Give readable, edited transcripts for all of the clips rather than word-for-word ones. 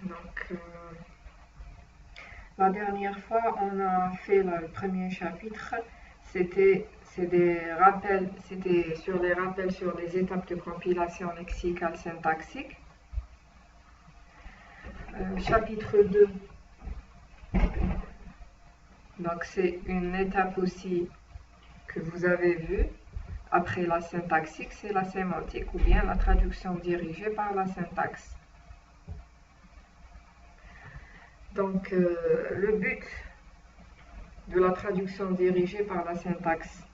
Donc, la dernière fois, on a fait le premier chapitre. C'était sur les rappels sur les étapes de compilation lexicale syntaxique. Chapitre 2. Donc, c'est une étape aussi que vous avez vue. Après la syntaxique, c'est la sémantique ou bien la traduction dirigée par la syntaxe. Donc, le but de la traduction dirigée par la syntaxe.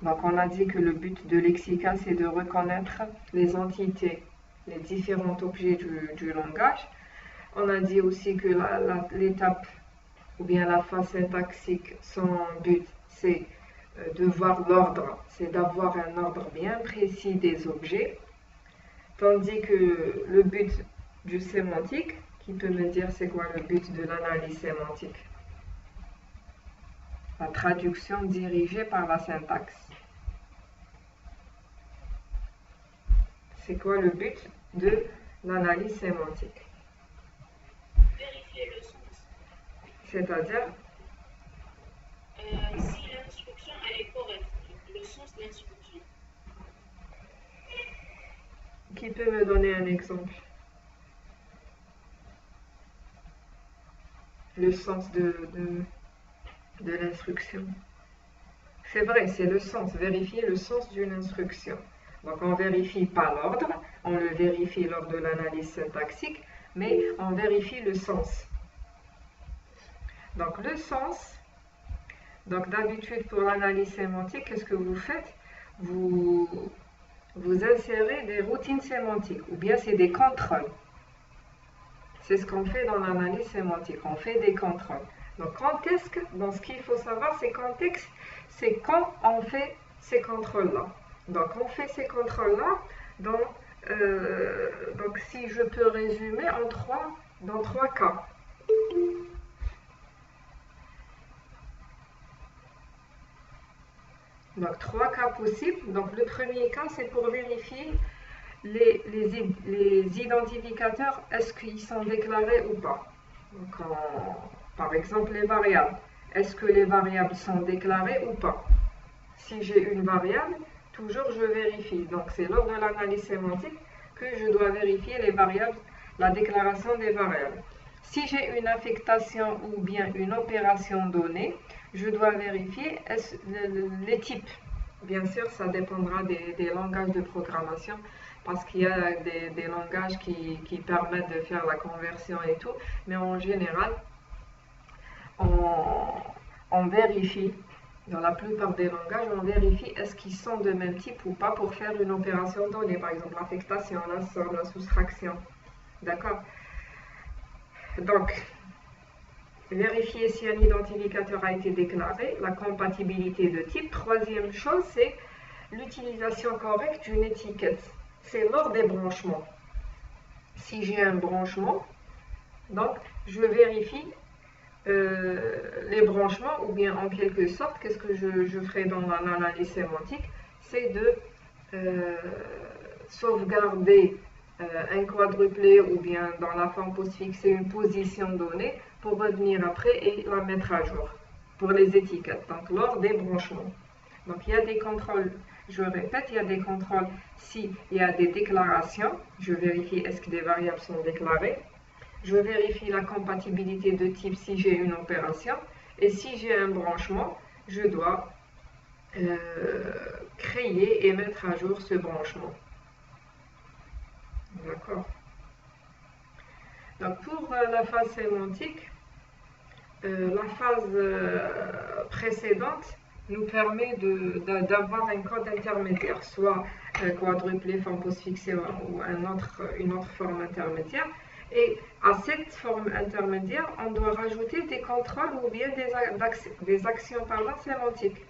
Donc, on a dit que le but de lexical, c'est de reconnaître les entités, les différents objets du langage. On a dit aussi que l'étape ou bien la phase syntaxique, son but, c'est de voir l'ordre, c'est d'avoir un ordre bien précis des objets. Tandis que le but du sémantique, qui peut me dire c'est quoi le but de l'analyse sémantique? La traduction dirigée par la syntaxe. C'est quoi le but de l'analyse sémantique? Vérifier le sens. C'est-à-dire si l'instruction elle est correcte, le sens de l'instruction. Qui peut me donner un exemple? Le sens de l'instruction. C'est vrai, c'est le sens, vérifier le sens d'une instruction. Donc on ne vérifie pas l'ordre, on le vérifie lors de l'analyse syntaxique, mais on vérifie le sens. Donc le sens, donc d'habitude pour l'analyse sémantique, qu'est-ce que vous faites? Vous insérez des routines sémantiques, ou bien c'est des contrôles. C'est ce qu'on fait dans l'analyse sémantique, on fait des contrôles. Donc dans ce qu'il faut savoir, c'est quand on fait ces contrôles-là. Donc on fait ces contrôles-là donc si je peux résumer dans trois cas. Donc trois cas possibles. Donc le premier cas, c'est pour vérifier les identificateurs, est-ce qu'ils sont déclarés ou pas. Donc, par exemple, les variables. Est-ce que les variables sont déclarées ou pas? Si j'ai une variable, toujours je vérifie. Donc, c'est lors de l'analyse sémantique que je dois vérifier les variables, la déclaration des variables. Si j'ai une affectation ou bien une opération donnée, je dois vérifier les types. Bien sûr, ça dépendra des langages de programmation, parce qu'il y a des langages qui permettent de faire la conversion et tout, mais en général, on vérifie, dans la plupart des langages, on vérifie est-ce qu'ils sont de même type ou pas pour faire une opération donnée, par exemple l'affectation, la somme, la soustraction. D'accord? Donc, vérifier si un identificateur a été déclaré, la compatibilité de type. Troisième chose, c'est l'utilisation correcte d'une étiquette. C'est lors des branchements. Si j'ai un branchement, donc je vérifie les branchements, ou bien en quelque sorte, qu'est-ce que je ferai dans l'analyse sémantique? C'est de sauvegarder un quadruplé ou bien dans la forme postfixée une position donnée pour revenir après et la mettre à jour pour les étiquettes, donc lors des branchements. Donc il y a des contrôles, je répète, il y a des contrôles s'il y a des déclarations, je vérifie est-ce que des variables sont déclarées, je vérifie la compatibilité de type si j'ai une opération, et si j'ai un branchement, je dois créer et mettre à jour ce branchement. D'accord. Donc pour la phase sémantique, la phase précédente nous permet d'avoir un code intermédiaire, soit quadruplé, forme postfixée ou une autre forme intermédiaire. Et à cette forme intermédiaire, on doit rajouter des contrôles ou bien des actions sémantiques.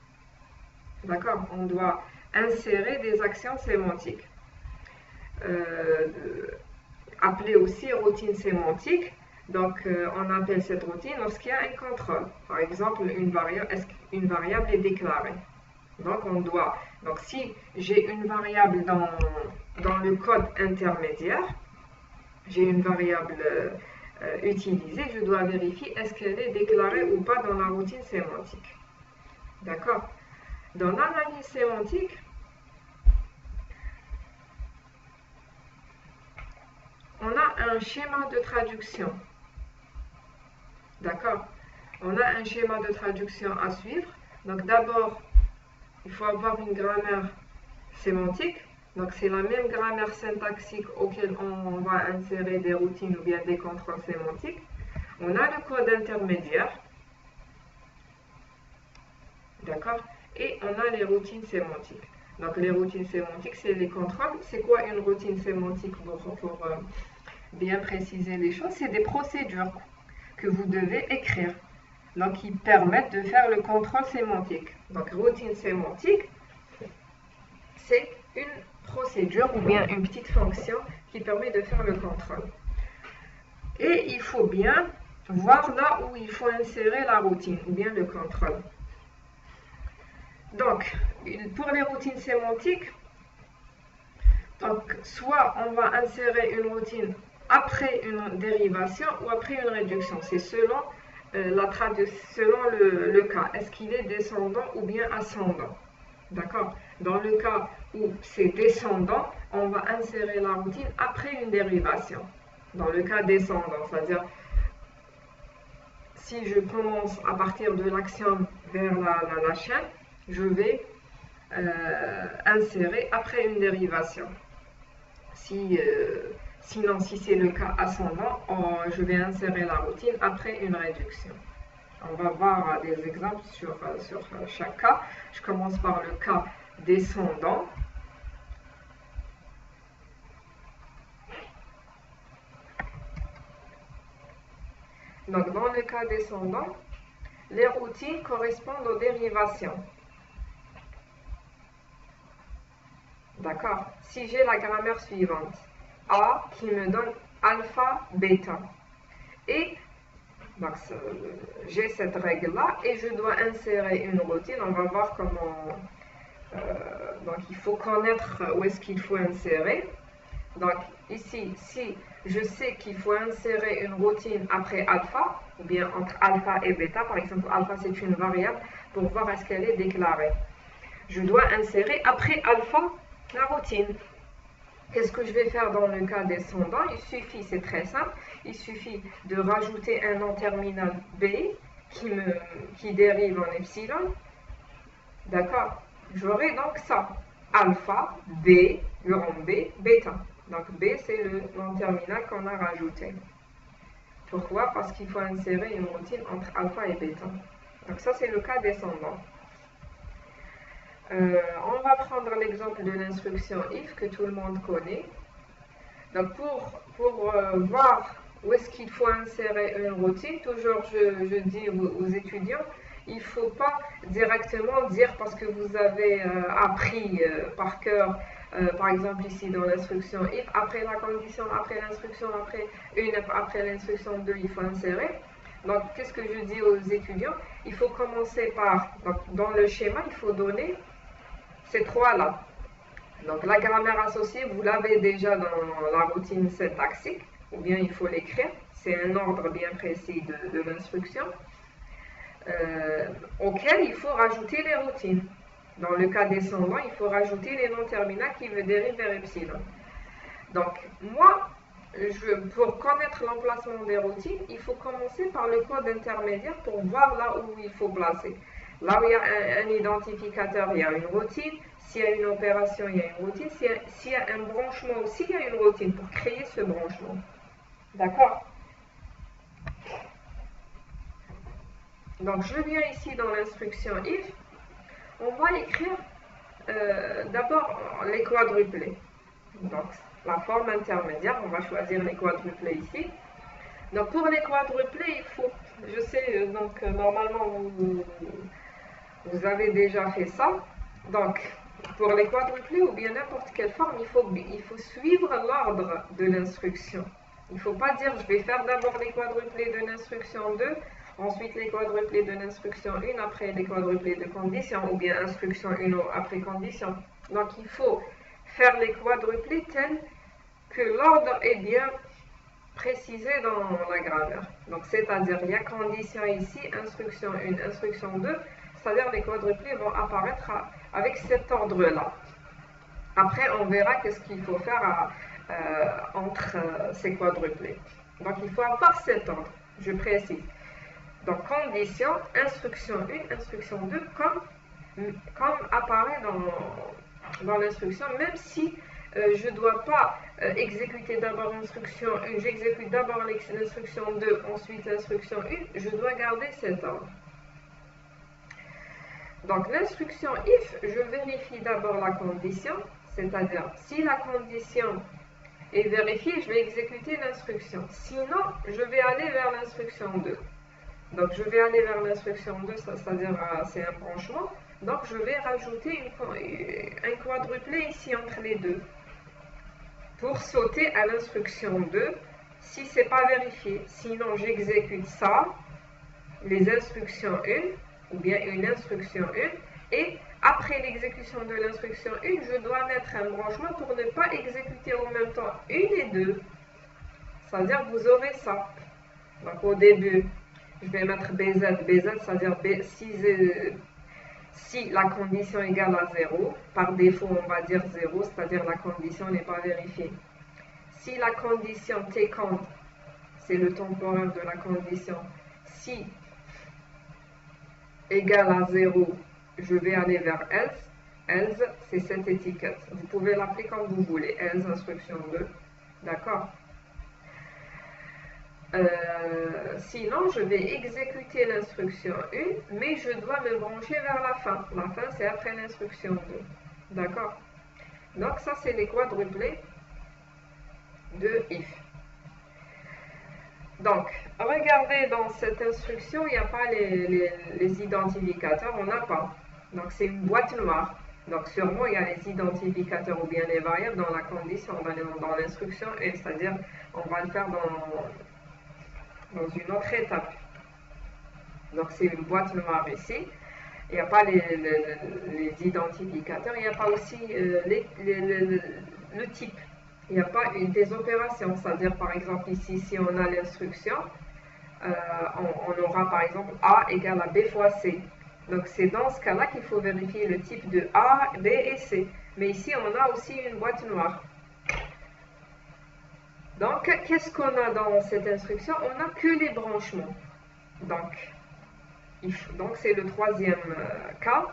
D'accord? On doit insérer des actions sémantiques. Appelée aussi routine sémantique. Donc, on appelle cette routine lorsqu'il y a un contrôle. Par exemple, est-ce qu'une variable est déclarée? Donc, donc si j'ai une variable dans le code intermédiaire, j'ai une variable utilisée, je dois vérifier est-ce qu'elle est déclarée ou pas dans la routine sémantique. D'accord? Dans l'analyse sémantique, on a un schéma de traduction. D'accord? On a un schéma de traduction à suivre. Donc d'abord, il faut avoir une grammaire sémantique. Donc c'est la même grammaire syntaxique auquel on va insérer des routines ou bien des contrôles sémantiques. On a le code intermédiaire. D'accord? Et on a les routines sémantiques. Donc les routines sémantiques, c'est les contrôles. C'est quoi une routine sémantique pour bien préciser les choses? C'est des procédures que vous devez écrire. Donc qui permettent de faire le contrôle sémantique. Donc routine sémantique, c'est une procédure ou bien une petite fonction qui permet de faire le contrôle. Et il faut bien voir là où il faut insérer la routine ou bien le contrôle. Donc, pour les routines sémantiques, donc, soit on va insérer une routine après une dérivation ou après une réduction. C'est selon, selon le cas. Est-ce qu'il est descendant ou bien ascendant? D'accord? Dans le cas où c'est descendant, on va insérer la routine après une dérivation. Dans le cas descendant, c'est-à-dire si je commence à partir de l'axiome vers la chaîne, je vais insérer après une dérivation. Sinon, si c'est le cas ascendant, je vais insérer la routine après une réduction. On va voir des exemples sur chaque cas. Je commence par le cas descendant. Donc, dans le cas descendant, les routines correspondent aux dérivations. D'accord? Si j'ai la grammaire suivante, A qui me donne alpha, bêta, et donc j'ai cette règle-là et je dois insérer une routine. On va voir comment. Donc il faut connaître où est-ce qu'il faut insérer. Donc ici, si je sais qu'il faut insérer une routine après alpha, ou bien entre alpha et bêta, par exemple alpha c'est une variable, pour voir est-ce qu'elle est déclarée. Je dois insérer après alpha la routine. Qu'est-ce que je vais faire dans le cas descendant? Il suffit, c'est très simple, il suffit de rajouter un nom terminal B qui dérive en epsilon. D'accord? J'aurai donc ça. Alpha, B, grand B, bêta. Donc B, c'est le nom terminal qu'on a rajouté. Pourquoi? Parce qu'il faut insérer une routine entre alpha et bêta. Donc ça, c'est le cas descendant. On va prendre l'exemple de l'instruction if que tout le monde connaît. Donc pour voir où est-ce qu'il faut insérer une routine, toujours je dis aux étudiants, il ne faut pas directement dire parce que vous avez appris par cœur, par exemple ici dans l'instruction if, après la condition, après l'instruction, après l'instruction 2, il faut insérer. Donc qu'est-ce que je dis aux étudiants? Il faut commencer par, donc, dans le schéma, il faut donner ces trois-là. Donc la grammaire associée, vous l'avez déjà dans la routine syntaxique, ou bien il faut l'écrire. C'est un ordre bien précis de l'instruction, auquel il faut rajouter les routines. Dans le cas descendant, il faut rajouter les noms terminaux qui me dérivent vers epsilon. Donc moi, pour connaître l'emplacement des routines, il faut commencer par le code intermédiaire pour voir là où il faut placer. Là où il y a un identificateur, il y a une routine. S'il y a une opération, il y a une routine. S'il y a un branchement aussi, il y a une routine pour créer ce branchement. D'accord? Donc, je viens ici dans l'instruction if. On va écrire d'abord les quadruplés. Donc, la forme intermédiaire, on va choisir les quadruplés ici. Donc, pour les quadruplés, il faut, je sais, donc normalement, vous avez déjà fait ça. Donc, pour les quadruplés ou bien n'importe quelle forme, il faut suivre l'ordre de l'instruction. Il ne faut pas dire je vais faire d'abord les quadruplés de l'instruction 2, ensuite les quadruplés de l'instruction 1, après les quadruplés de condition, ou bien instruction 1 après condition. Donc il faut faire les quadruplés tels que l'ordre est bien précisé dans la grammaire. Donc, c'est-à-dire, il y a condition ici, instruction 1, instruction 2, c'est-à-dire les quadruplés vont apparaître avec cet ordre-là. Après, on verra qu'est-ce qu'il faut faire entre ces quadruplés. Donc, il faut avoir cet ordre, je précise. Donc, condition, instruction 1, instruction 2, comme apparaît dans l'instruction, même si je ne dois pas exécuter d'abord l'instruction 1, j'exécute d'abord l'instruction 2, ensuite l'instruction 1, je dois garder cet ordre. Donc, l'instruction if, je vérifie d'abord la condition, c'est-à-dire si la condition est vérifiée, je vais exécuter l'instruction. Sinon, je vais aller vers l'instruction 2. Donc, je vais aller vers l'instruction 2, c'est-à-dire c'est un branchement. Donc, je vais rajouter un quadruplé ici entre les deux pour sauter à l'instruction 2 si ce n'est pas vérifié. Sinon, j'exécute ça, les instructions 1, ou bien une instruction 1, et après l'exécution de l'instruction 1, je dois mettre un branchement pour ne pas exécuter en même temps 1 et 2. C'est-à-dire, vous aurez ça. Donc, au début, je vais mettre BZ, c'est-à-dire si la condition est égale à 0, par défaut, on va dire 0, c'est-à-dire la condition n'est pas vérifiée. Si la condition T compte, c'est le temporaire de la condition, si égale à 0, je vais aller vers else. Else, c'est cette étiquette. Vous pouvez l'appeler comme vous voulez. Else, instruction 2. D'accord? Sinon, je vais exécuter l'instruction 1, mais je dois me brancher vers la fin. La fin, c'est après l'instruction 2. D'accord? Donc, ça, c'est les quadruplés de if. Donc, regardez dans cette instruction, il n'y a pas les identificateurs, on n'a pas. Donc, c'est une boîte noire. Donc, sûrement, il y a les identificateurs ou bien les variables dans la condition, dans l'instruction 1, c'est-à-dire, on va le faire dans une autre étape. Donc, c'est une boîte noire ici. Il n'y a pas les identificateurs, il n'y a pas aussi le type. Il n'y a pas des opérations, c'est-à-dire par exemple ici, si on a l'instruction, on aura par exemple A égale à B fois C. Donc c'est dans ce cas-là qu'il faut vérifier le type de A, B et C. Mais ici, on a aussi une boîte noire. Donc, qu'est-ce qu'on a dans cette instruction? On n'a que les branchements. Donc c'est le troisième cas.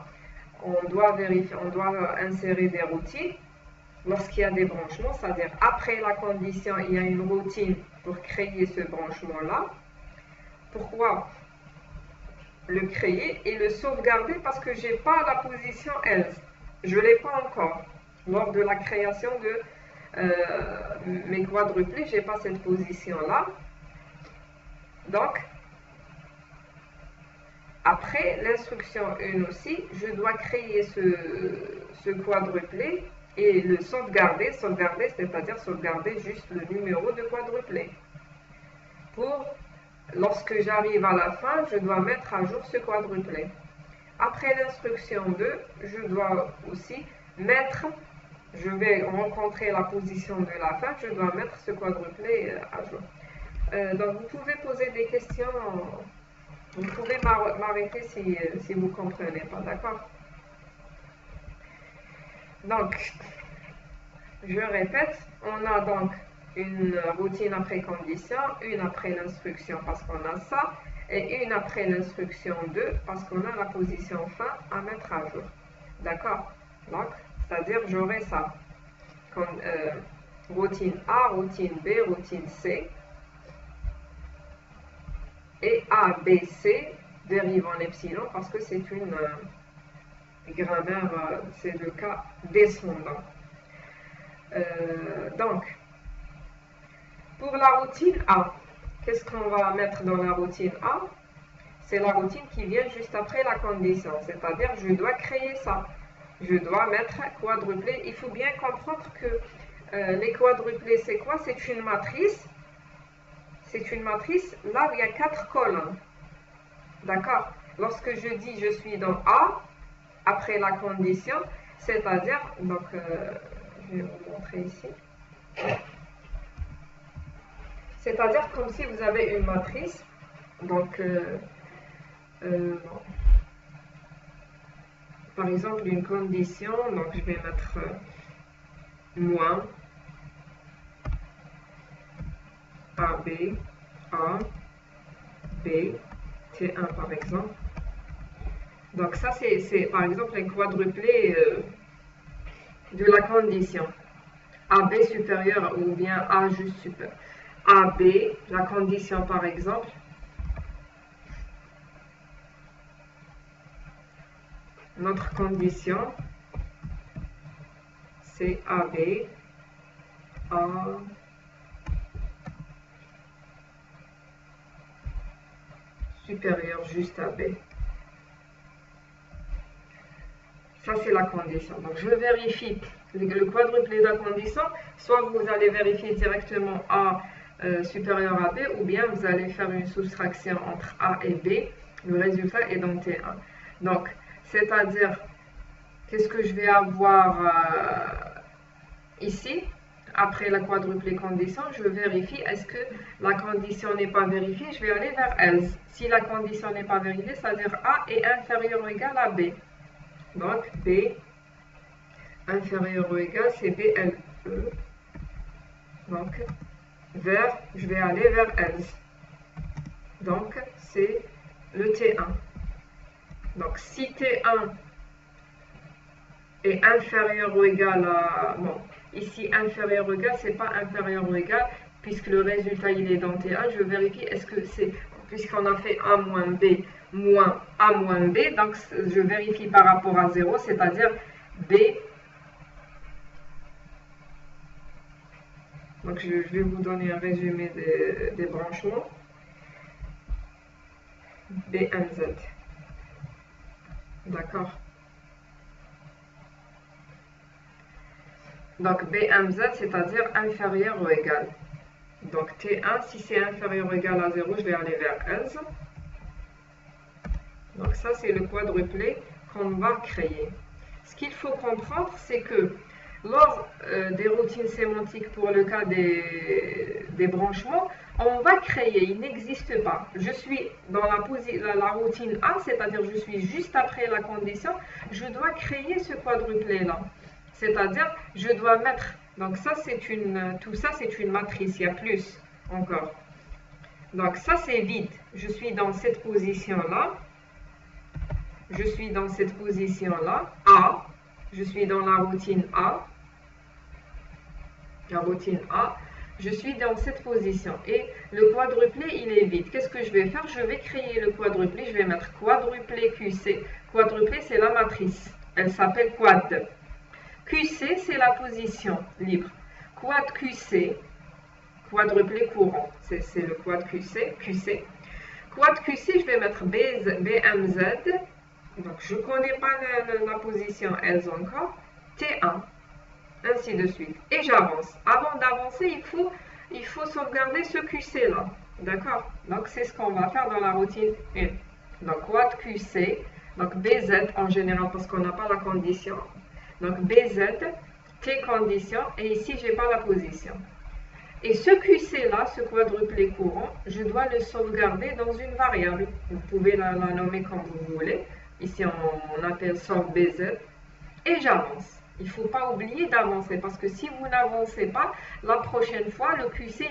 On doit vérifier, on doit insérer des routines. Lorsqu'il y a des branchements, c'est-à-dire après la condition, il y a une routine pour créer ce branchement-là. Pourquoi le créer et le sauvegarder? Parce que je n'ai pas la position else. Je ne l'ai pas encore. Lors de la création de mes quadruplés, je n'ai pas cette position-là. Donc, après l'instruction 1 aussi, je dois créer ce quadruplé et le sauvegarder, c'est-à-dire sauvegarder juste le numéro de quadruplé. Lorsque j'arrive à la fin, je dois mettre à jour ce quadruplé. Après l'instruction 2, je dois aussi mettre, je vais rencontrer la position de la fin, je dois mettre ce quadruplé à jour. Donc vous pouvez poser des questions, vous pouvez m'arrêter si vous ne comprenez pas, d'accord? Donc, je répète, on a donc une routine après condition, une après l'instruction parce qu'on a ça, et une après l'instruction 2 parce qu'on a la position fin à mettre à jour. D'accord? Donc, c'est-à-dire j'aurai ça. Routine A, routine B, routine C. Et A, B, C dérive en epsilon parce que c'est une grammaire, c'est le cas descendant. Donc, pour la routine A, qu'est-ce qu'on va mettre dans la routine A? C'est la routine qui vient juste après la condition, c'est-à-dire je dois créer ça. Je dois mettre quadruplé. Il faut bien comprendre que les quadruplés, c'est quoi? C'est une matrice. C'est une matrice là où il y a 4 colonnes. D'accord? Lorsque je dis je suis dans A, après la condition, c'est-à-dire, donc, je vais vous montrer ici. C'est-à-dire comme si vous avez une matrice. Donc, par exemple, une condition. Donc, je vais mettre moins AB, A, B, T1 par exemple. Donc ça c'est par exemple un quadruplé de la condition. AB supérieur ou bien A juste supérieur. AB, la condition par exemple. Notre condition, c'est AB, A, supérieur juste à B. Ça, c'est la condition. Donc, je vérifie le quadruplé de la condition. Soit vous allez vérifier directement A supérieur à B, ou bien vous allez faire une soustraction entre A et B. Le résultat est dans T1. Donc, c'est-à-dire, qu'est-ce que je vais avoir ici? Après la quadruplée condition, je vérifie est-ce que la condition n'est pas vérifiée, je vais aller vers else. Si la condition n'est pas vérifiée, c'est-à-dire A est inférieur ou égal à B. Donc B inférieur ou égal, c'est BLE. Donc je vais aller vers else. Donc c'est le T1. Donc si T1 est inférieur ou égal à... Bon, ici inférieur ou égal, c'est pas inférieur ou égal, puisque le résultat il est dans T1, je vérifie est-ce que c'est, puisqu'on a fait A moins B moins A moins B, donc je vérifie par rapport à 0, c'est-à-dire B. Donc je vais vous donner un résumé des branchements. BMZ. D'accord. Donc BMZ, c'est-à-dire inférieur ou égal. Donc T1, si c'est inférieur ou égal à 0, je vais aller vers else. Donc ça, c'est le quadruplé qu'on va créer. Ce qu'il faut comprendre, c'est que lors des routines sémantiques pour le cas des branchements, on va créer, il n'existe pas. Je suis dans la routine A, c'est-à-dire je suis juste après la condition, je dois créer ce quadruplé-là. C'est-à-dire, je dois mettre, donc ça tout ça c'est une matrice, il y a plus encore. Donc ça c'est vide, je suis dans cette position-là. Je suis dans cette position-là, A, je suis dans la routine A, je suis dans cette position et le quadruplé il est vide. Qu'est-ce que je vais faire? Je vais créer le quadruplé, je vais mettre quadruplé QC. Quadruplé c'est la matrice, elle s'appelle quad. QC c'est la position libre. Quad QC, quadruplé courant, c'est le quad QC. Quad QC, je vais mettre BMZ. Donc, je ne connais pas la position else encore. T1, ainsi de suite. Et j'avance. Avant d'avancer, il faut sauvegarder ce QC là. D'accord? Donc, c'est ce qu'on va faire dans la routine 1. Donc, quad QC, donc BZ en général parce qu'on n'a pas la condition. Donc, BZ, T condition, et ici, je n'ai pas la position. Et ce QC là, ce quadruplé courant, je dois le sauvegarder dans une variable. Vous pouvez la nommer comme vous voulez. Ici, on appelle sauve BZ. Et j'avance. Il ne faut pas oublier d'avancer parce que si vous n'avancez pas, la prochaine fois, le QC,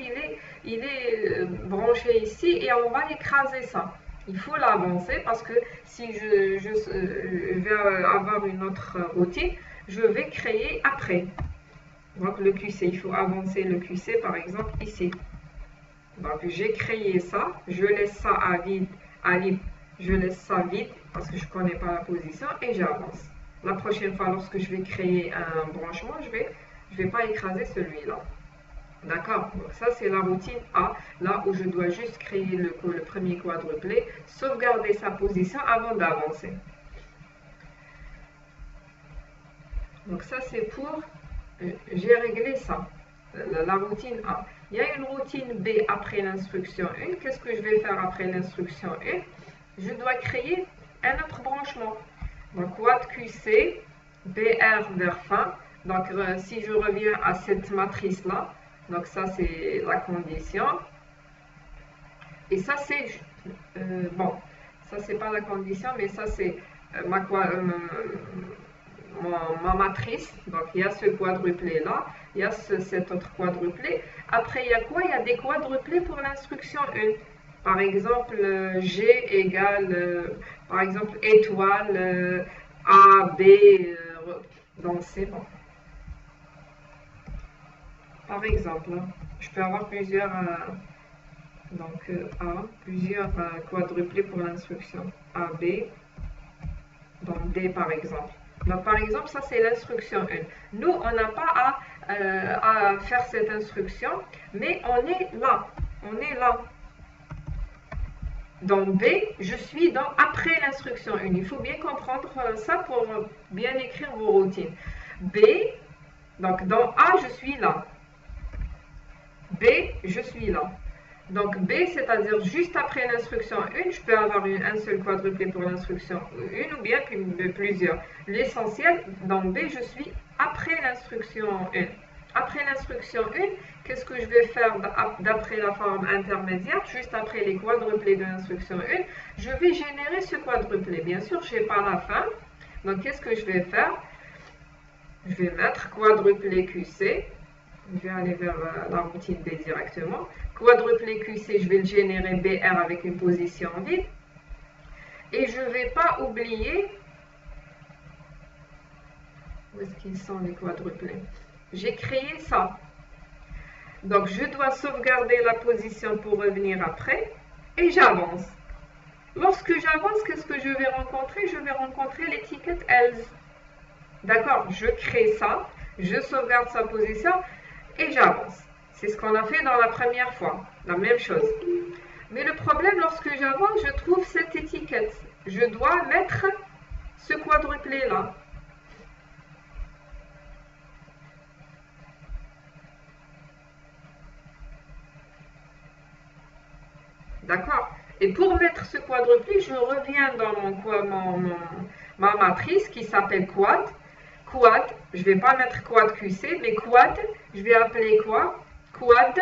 il est branché ici et on va écraser ça. Il faut l'avancer parce que si je vais avoir une autre routine, je vais créer après. Donc, le QC, il faut avancer le QC, par exemple, ici. Donc, j'ai créé ça. Je laisse ça à vide, à libre. Je laisse ça vide parce que je ne connais pas la position et j'avance. La prochaine fois, lorsque je vais créer un branchement, je vais pas écraser celui-là. D'accord? Donc, ça, c'est la routine A, là où je dois juste créer le premier quadruplé, sauvegarder sa position avant d'avancer. Donc, ça, c'est pour... j'ai réglé ça, la routine A. Il y a une routine B après l'instruction 1. Qu'est-ce que je vais faire après l'instruction 1? Je dois créer un autre branchement. Donc, quad QC, BR vers fin. Donc, si je reviens à cette matrice-là, donc ça, c'est la condition. Et ça, c'est, bon, ça, c'est pas la condition, mais ça, c'est ma matrice. Donc, il y a ce quadruplé-là, il y a cet autre quadruplé. Après, il y a quoi? Il y a des quadruplés pour l'instruction 1. Par exemple, G égale, par exemple, étoile, A, B, donc c'est bon. Par exemple, je peux avoir plusieurs, plusieurs quadruplés pour l'instruction A, B, donc D par exemple. Donc par exemple, ça c'est l'instruction 1. Nous, on n'a pas à faire cette instruction, mais on est là. On est là. Dans B, je suis après l'instruction 1. Il faut bien comprendre ça pour bien écrire vos routines. B, donc dans A, je suis là. B, je suis là. Donc B, c'est-à-dire juste après l'instruction 1, je peux avoir un seul quadruplé pour l'instruction 1 ou bien plusieurs. L'essentiel, dans B, je suis après l'instruction 1. Après l'instruction 1, qu'est-ce que je vais faire d'après la forme intermédiaire? Juste après les quadruplés de l'instruction 1, je vais générer ce quadruplé. Bien sûr, je n'ai pas la fin. Donc, qu'est-ce que je vais faire? Je vais mettre quadruplé QC. Je vais aller vers la routine B directement. Quadruplé QC, je vais le générer BR avec une position vide. Et je ne vais pas oublier... Où est-ce qu'ils sont les quadruplés? J'ai créé ça. Donc, je dois sauvegarder la position pour revenir après. Et j'avance. Lorsque j'avance, qu'est-ce que je vais rencontrer? Je vais rencontrer l'étiquette else. D'accord? Je crée ça. Je sauvegarde sa position. Et j'avance. C'est ce qu'on a fait dans la première fois. La même chose. Mais le problème, lorsque j'avance, je trouve cette étiquette. Je dois mettre ce quadruplé-là. D'accord? Et pour mettre ce quadruplé, je reviens dans ma matrice qui s'appelle quad. Quad, je ne vais pas mettre quad QC, mais quad, je vais appeler quoi? Quad,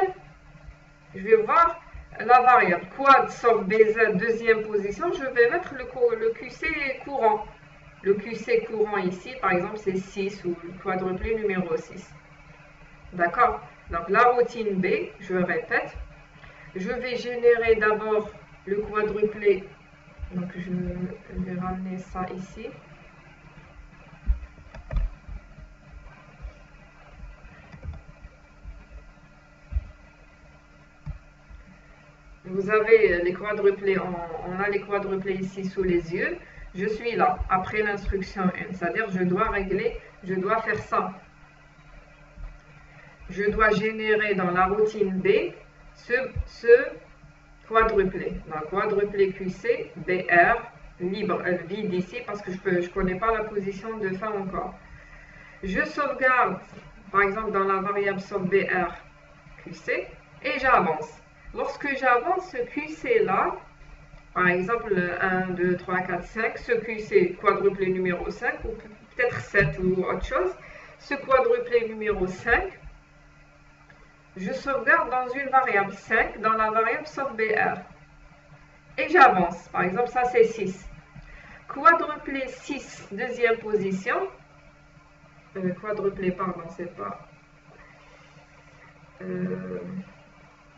je vais voir la variable. Quad sauf BZ, deuxième position, je vais mettre le QC courant. Le QC courant ici, par exemple, c'est 6 ou le quadruplé numéro 6. D'accord? Donc la routine B, je répète. Je vais générer d'abord le quadruplé. Donc je vais ramener ça ici. Vous avez les quadruplés, on a les quadruplés ici sous les yeux. Je suis là, après l'instruction 1. C'est-à-dire je dois régler, je dois faire ça. Je dois générer dans la routine B ce quadruplé. Donc quadruplé QC, BR, libre, vide ici parce que je ne connais pas la position de fin encore. Je sauvegarde, par exemple dans la variable sauve BR QC, et j'avance. Lorsque j'avance, ce QC là, par exemple 1, 2, 3, 4, 5, ce QC quadruplé numéro 5, ou peut-être 7 ou autre chose, ce quadruplé numéro 5, je sauvegarde dans une variable 5, dans la variable sauve-BR. Et j'avance. Par exemple, ça c'est 6. Quadruplé 6, deuxième position. Quadruplé, pardon, c'est pas...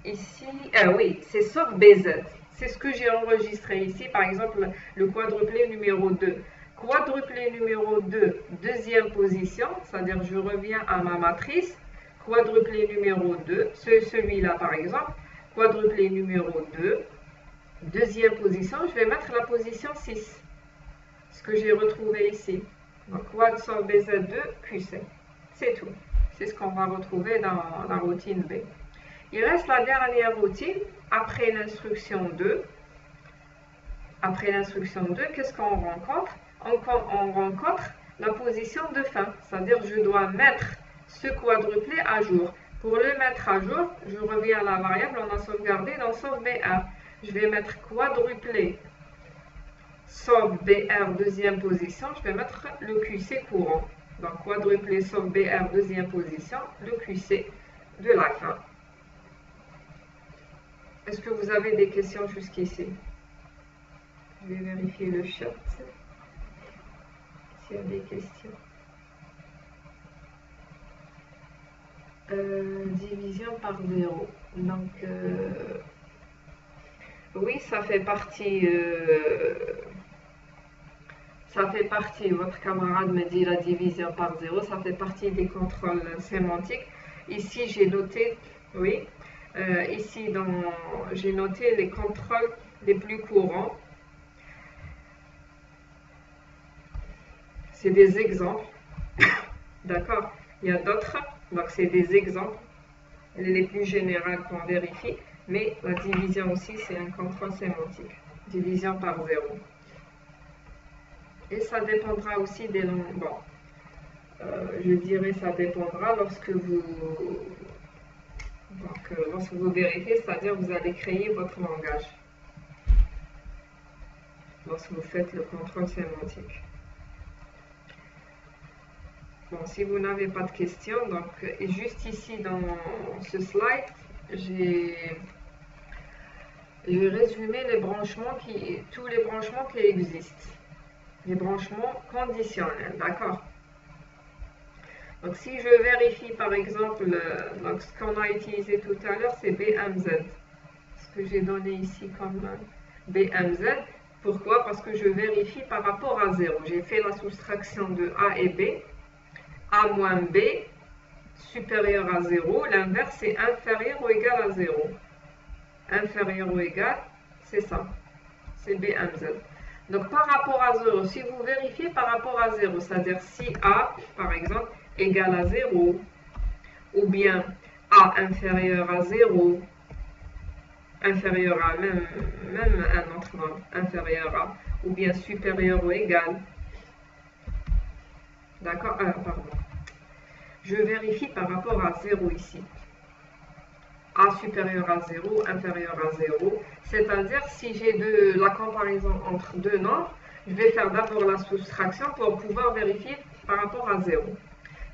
ici, oui, c'est sauve-BZ. C'est ce que j'ai enregistré ici. Par exemple, le quadruplé numéro 2. Quadruplé numéro 2, deuxième position. C'est-à-dire, je reviens à ma matrice. Quadruplé numéro 2, celui-là par exemple, quadruplé numéro 2, deuxième position, je vais mettre la position 6, ce que j'ai retrouvé ici. Donc, quad sauve BZ2, QC. C'est tout. C'est ce qu'on va retrouver dans la routine B. Il reste la dernière routine, après l'instruction 2. Après l'instruction 2, qu'est-ce qu'on rencontre? On rencontre la position de fin, c'est-à-dire je dois mettre ce quadruplé à jour. Pour le mettre à jour, je reviens à la variable, on a sauvegardé dans sauve BR. Je vais mettre quadruplé sauve BR deuxième position, je vais mettre le QC courant. Donc quadruplé sauve BR deuxième position, le QC de la fin. Est-ce que vous avez des questions jusqu'ici? Je vais vérifier le chat s'il y a des questions. Division par 0. Donc, oui, ça fait partie. Votre camarade me dit la division par 0, ça fait partie des contrôles sémantiques. Ici, j'ai noté, oui, ici, j'ai noté les contrôles les plus courants. C'est des exemples, d'accord? Il y a d'autres, donc c'est des exemples, les plus généraux qu'on vérifie, mais la division aussi, c'est un contrôle sémantique, division par 0. Et ça dépendra aussi des langues. Bon, je dirais ça dépendra lorsque vous vérifiez, c'est-à-dire vous allez créer votre langage lorsque vous faites le contrôle sémantique. Bon, si vous n'avez pas de questions, donc juste ici dans ce slide, j'ai résumé tous les branchements qui existent. Les branchements conditionnels, d'accord? Donc si je vérifie par exemple, donc, ce qu'on a utilisé tout à l'heure, c'est BMZ. Ce que j'ai donné ici comme BMZ. Pourquoi? Parce que je vérifie par rapport à 0. J'ai fait la soustraction de A et B. A moins B supérieur à 0. L'inverse, c'est inférieur ou égal à 0. Inférieur ou égal, c'est ça. C'est BMZ. Donc, par rapport à 0, si vous vérifiez par rapport à 0, c'est-à-dire si A, par exemple, égale à 0, ou bien A inférieur à 0, inférieur à même un autre nombre, inférieur à, ou bien supérieur ou égal, d'accord, pardon, je vérifie par rapport à 0 ici. A supérieur à 0, inférieur à 0. C'est-à-dire, si j'ai la comparaison entre deux nombres, je vais faire d'abord la soustraction pour pouvoir vérifier par rapport à 0.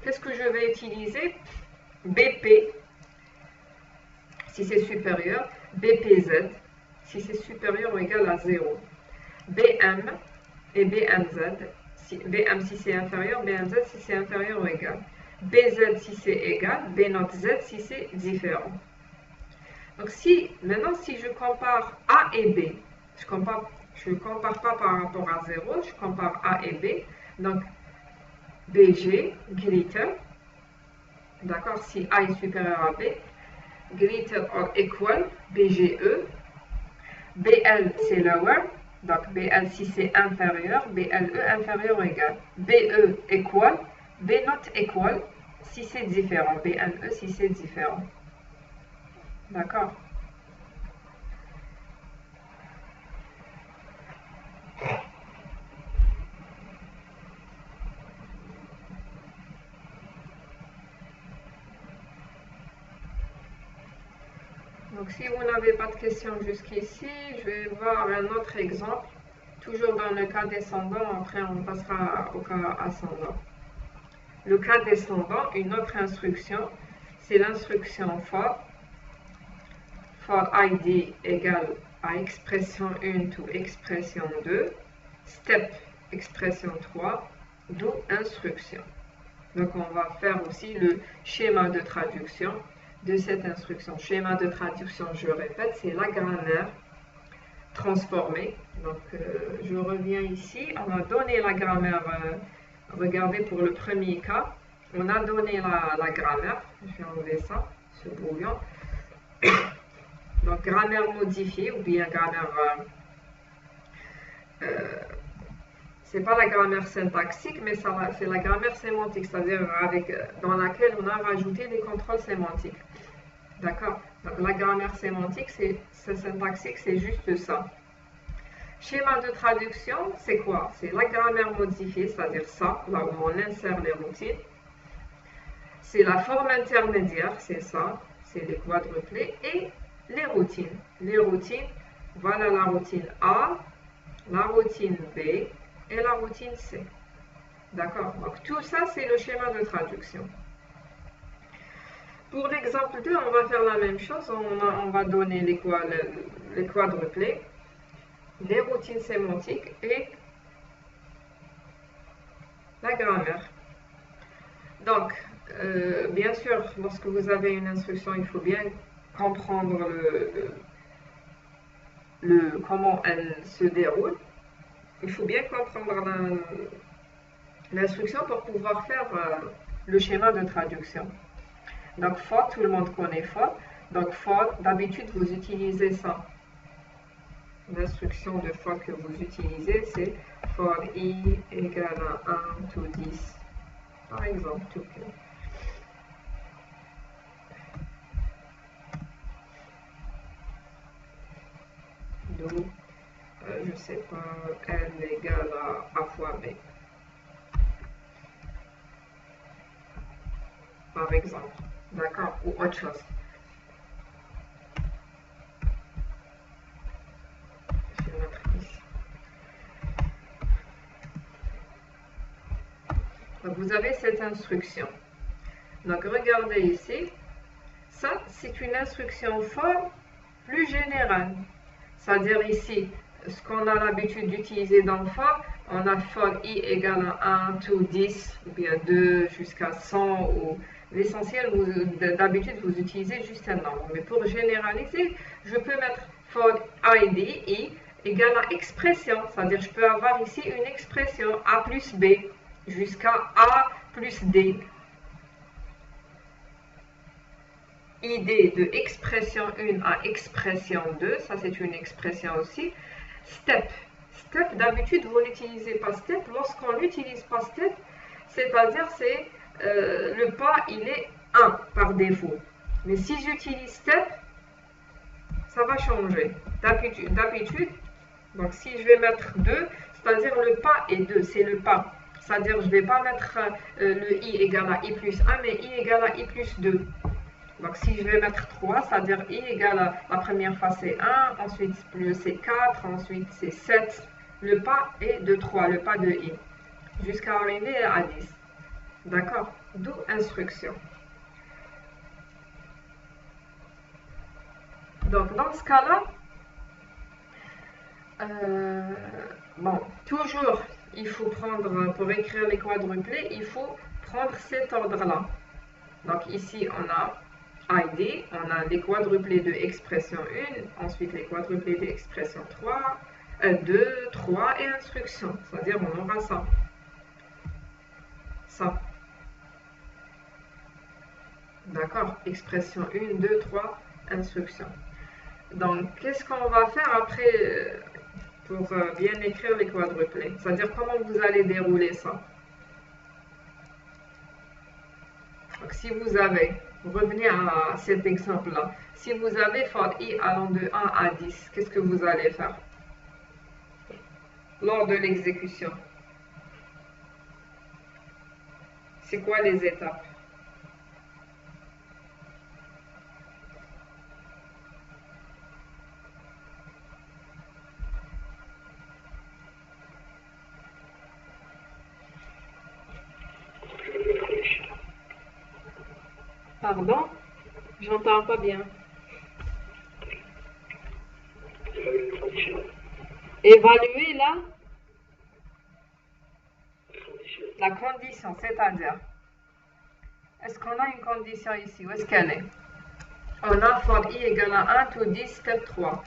Qu'est-ce que je vais utiliser? BP, si c'est supérieur, BPZ, si c'est supérieur ou égal à 0. BM et BMZ, BM si c'est inférieur, BMZ si c'est inférieur ou égal. BZ si c'est égal, B0Z si c'est différent. Donc maintenant si je compare A et B, je compare pas par rapport à 0, je compare A et B, donc BG, glitter, d'accord, si A est supérieur à B, glitter or equal, BGE, BL c'est lower, donc BL si c'est inférieur, BLE inférieur ou égal, BE equal, B not equal si c'est différent, BNE si c'est différent. D'accord. Donc si vous n'avez pas de questions jusqu'ici, je vais voir un autre exemple, toujours dans le cas descendant, après on passera au cas ascendant. Le cas descendant, une autre instruction, c'est l'instruction for id égale à expression 1 to expression 2, step expression 3, do instruction. Donc on va faire aussi le schéma de traduction de cette instruction. Schéma de traduction, je répète, c'est la grammaire transformée. Donc je reviens ici, on a donné la grammaire, regardez pour le premier cas, on a donné la grammaire, je vais enlever ça, ce brouillon. Donc grammaire modifiée ou bien grammaire, c'est pas la grammaire syntaxique, mais c'est la grammaire sémantique, c'est-à-dire dans laquelle on a rajouté des contrôles sémantiques. D'accord? Donc la grammaire sémantique, c'est syntaxique, c'est juste ça. Schéma de traduction, c'est quoi? C'est la grammaire modifiée, c'est-à-dire ça, là où on insère les routines. C'est la forme intermédiaire, c'est ça, c'est les quadruplés, et les routines. Les routines, voilà la routine A, la routine B et la routine C. D'accord? Donc tout ça, c'est le schéma de traduction. Pour l'exemple 2, on va faire la même chose. On va donner les quadruplés, les routines sémantiques et la grammaire. Donc, bien sûr, lorsque vous avez une instruction, il faut bien comprendre comment elle se déroule. Il faut bien comprendre l'instruction pour pouvoir faire le schéma de traduction. Donc, for, tout le monde connaît for. Donc, for, d'habitude, vous utilisez ça. L'instruction de for que vous utilisez, c'est for i égale à 1 to 10. Par exemple, tout cas. Donc, je ne sais pas, n égale à A fois B. Par exemple, d'accord, ou autre chose. Je vais mettre ici. Donc, vous avez cette instruction. Donc, regardez ici. Ça, c'est une instruction for plus générale. C'est-à-dire ici, ce qu'on a l'habitude d'utiliser dans le for, on a for i égale à 1 to 10, ou bien 2 jusqu'à 100, ou l'essentiel, d'habitude, vous utilisez juste un nombre. Mais pour généraliser, je peux mettre for id, i, égale à expression. C'est-à-dire, je peux avoir ici une expression a plus b, jusqu'à a plus d. Idée de expression 1 à expression 2, ça c'est une expression aussi. Step. Step, d'habitude, vous n'utilisez pas step. Lorsqu'on n'utilise pas step, c'est-à-dire c'est le pas, il est 1 par défaut. Mais si j'utilise step, ça va changer. D'habitude, donc si je vais mettre 2, c'est-à-dire le pas est 2, c'est le pas. C'est-à-dire je ne vais pas mettre le i égale à i plus 1, mais i égale à i plus 2. Donc, si je vais mettre 3, c'est-à-dire i égale à la première fois c'est 1, ensuite c'est 4, ensuite c'est 7. Le pas est de 3, le pas de i, jusqu'à arriver à 10. D'accord? D'où instruction. Donc, dans ce cas-là, bon, toujours, il faut prendre, pour écrire les quadruplés, il faut prendre cet ordre-là. Donc, ici, on a ID, on a les quadruplés de expression 1, ensuite les quadruplés de expression 3, 2, 3 et instruction. C'est-à-dire on aura ça. Ça. D'accord? Expression 1, 2, 3, instruction. Donc, qu'est-ce qu'on va faire après pour bien écrire les quadruplés? C'est-à-dire comment vous allez dérouler ça? Donc, si vous avez, revenez à cet exemple-là. Si vous avez for i allant de 1 à 10, qu'est-ce que vous allez faire lors de l'exécution? C'est quoi les étapes? Pardon? J'entends pas bien. Évaluer la condition, c'est-à-dire, est-ce qu'on a une condition ici? Où est-ce qu'elle est? On a for i égale à 1 to 10, step 3.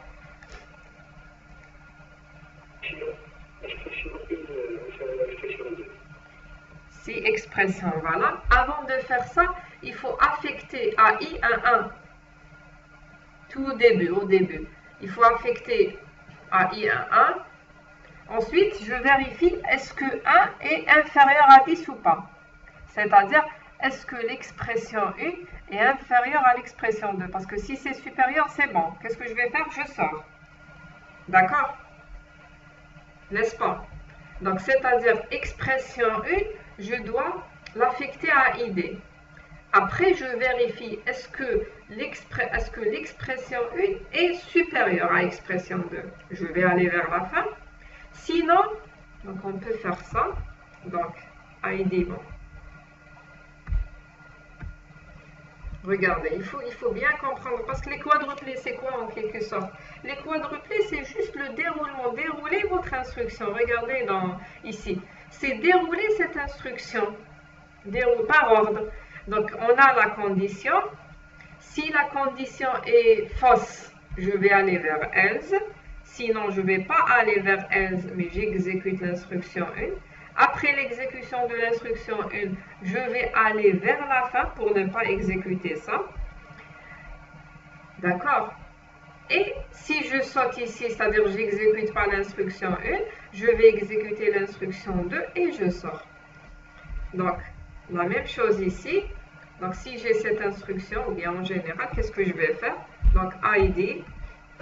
Si expression, voilà. Avant de faire ça, il faut affecter à i un 1. Tout au début. Il faut affecter à i un 1. Ensuite, je vérifie est-ce que 1 est inférieur à 10 ou pas. C'est-à-dire, est-ce que l'expression 1 est inférieure à l'expression 2? Parce que si c'est supérieur, c'est bon. Qu'est-ce que je vais faire? Je sors. D'accord? N'est-ce pas? Donc, c'est-à-dire, expression 1, je dois l'affecter à id. Après, je vérifie est-ce que l'expression 1 est supérieure à l'expression 2. Je vais aller vers la fin. Sinon, donc on peut faire ça. Donc, id, bon. Regardez, il faut bien comprendre, parce que les quadruplés, c'est quoi en quelque sorte? Les quadruplés, c'est juste le déroulement. Dérouler votre instruction. Regardez ici. C'est dérouler cette instruction par ordre. Donc, on a la condition. Si la condition est fausse, je vais aller vers else. Sinon, je ne vais pas aller vers else, mais j'exécute l'instruction 1. Après l'exécution de l'instruction 1, je vais aller vers la fin pour ne pas exécuter ça. D'accord? Et si je saute ici, c'est-à-dire que je n'exécute pas l'instruction 1, je vais exécuter l'instruction 2 et je sors. Donc, la même chose ici. Donc, si j'ai cette instruction, ou bien en général, qu'est-ce que je vais faire? Donc, ID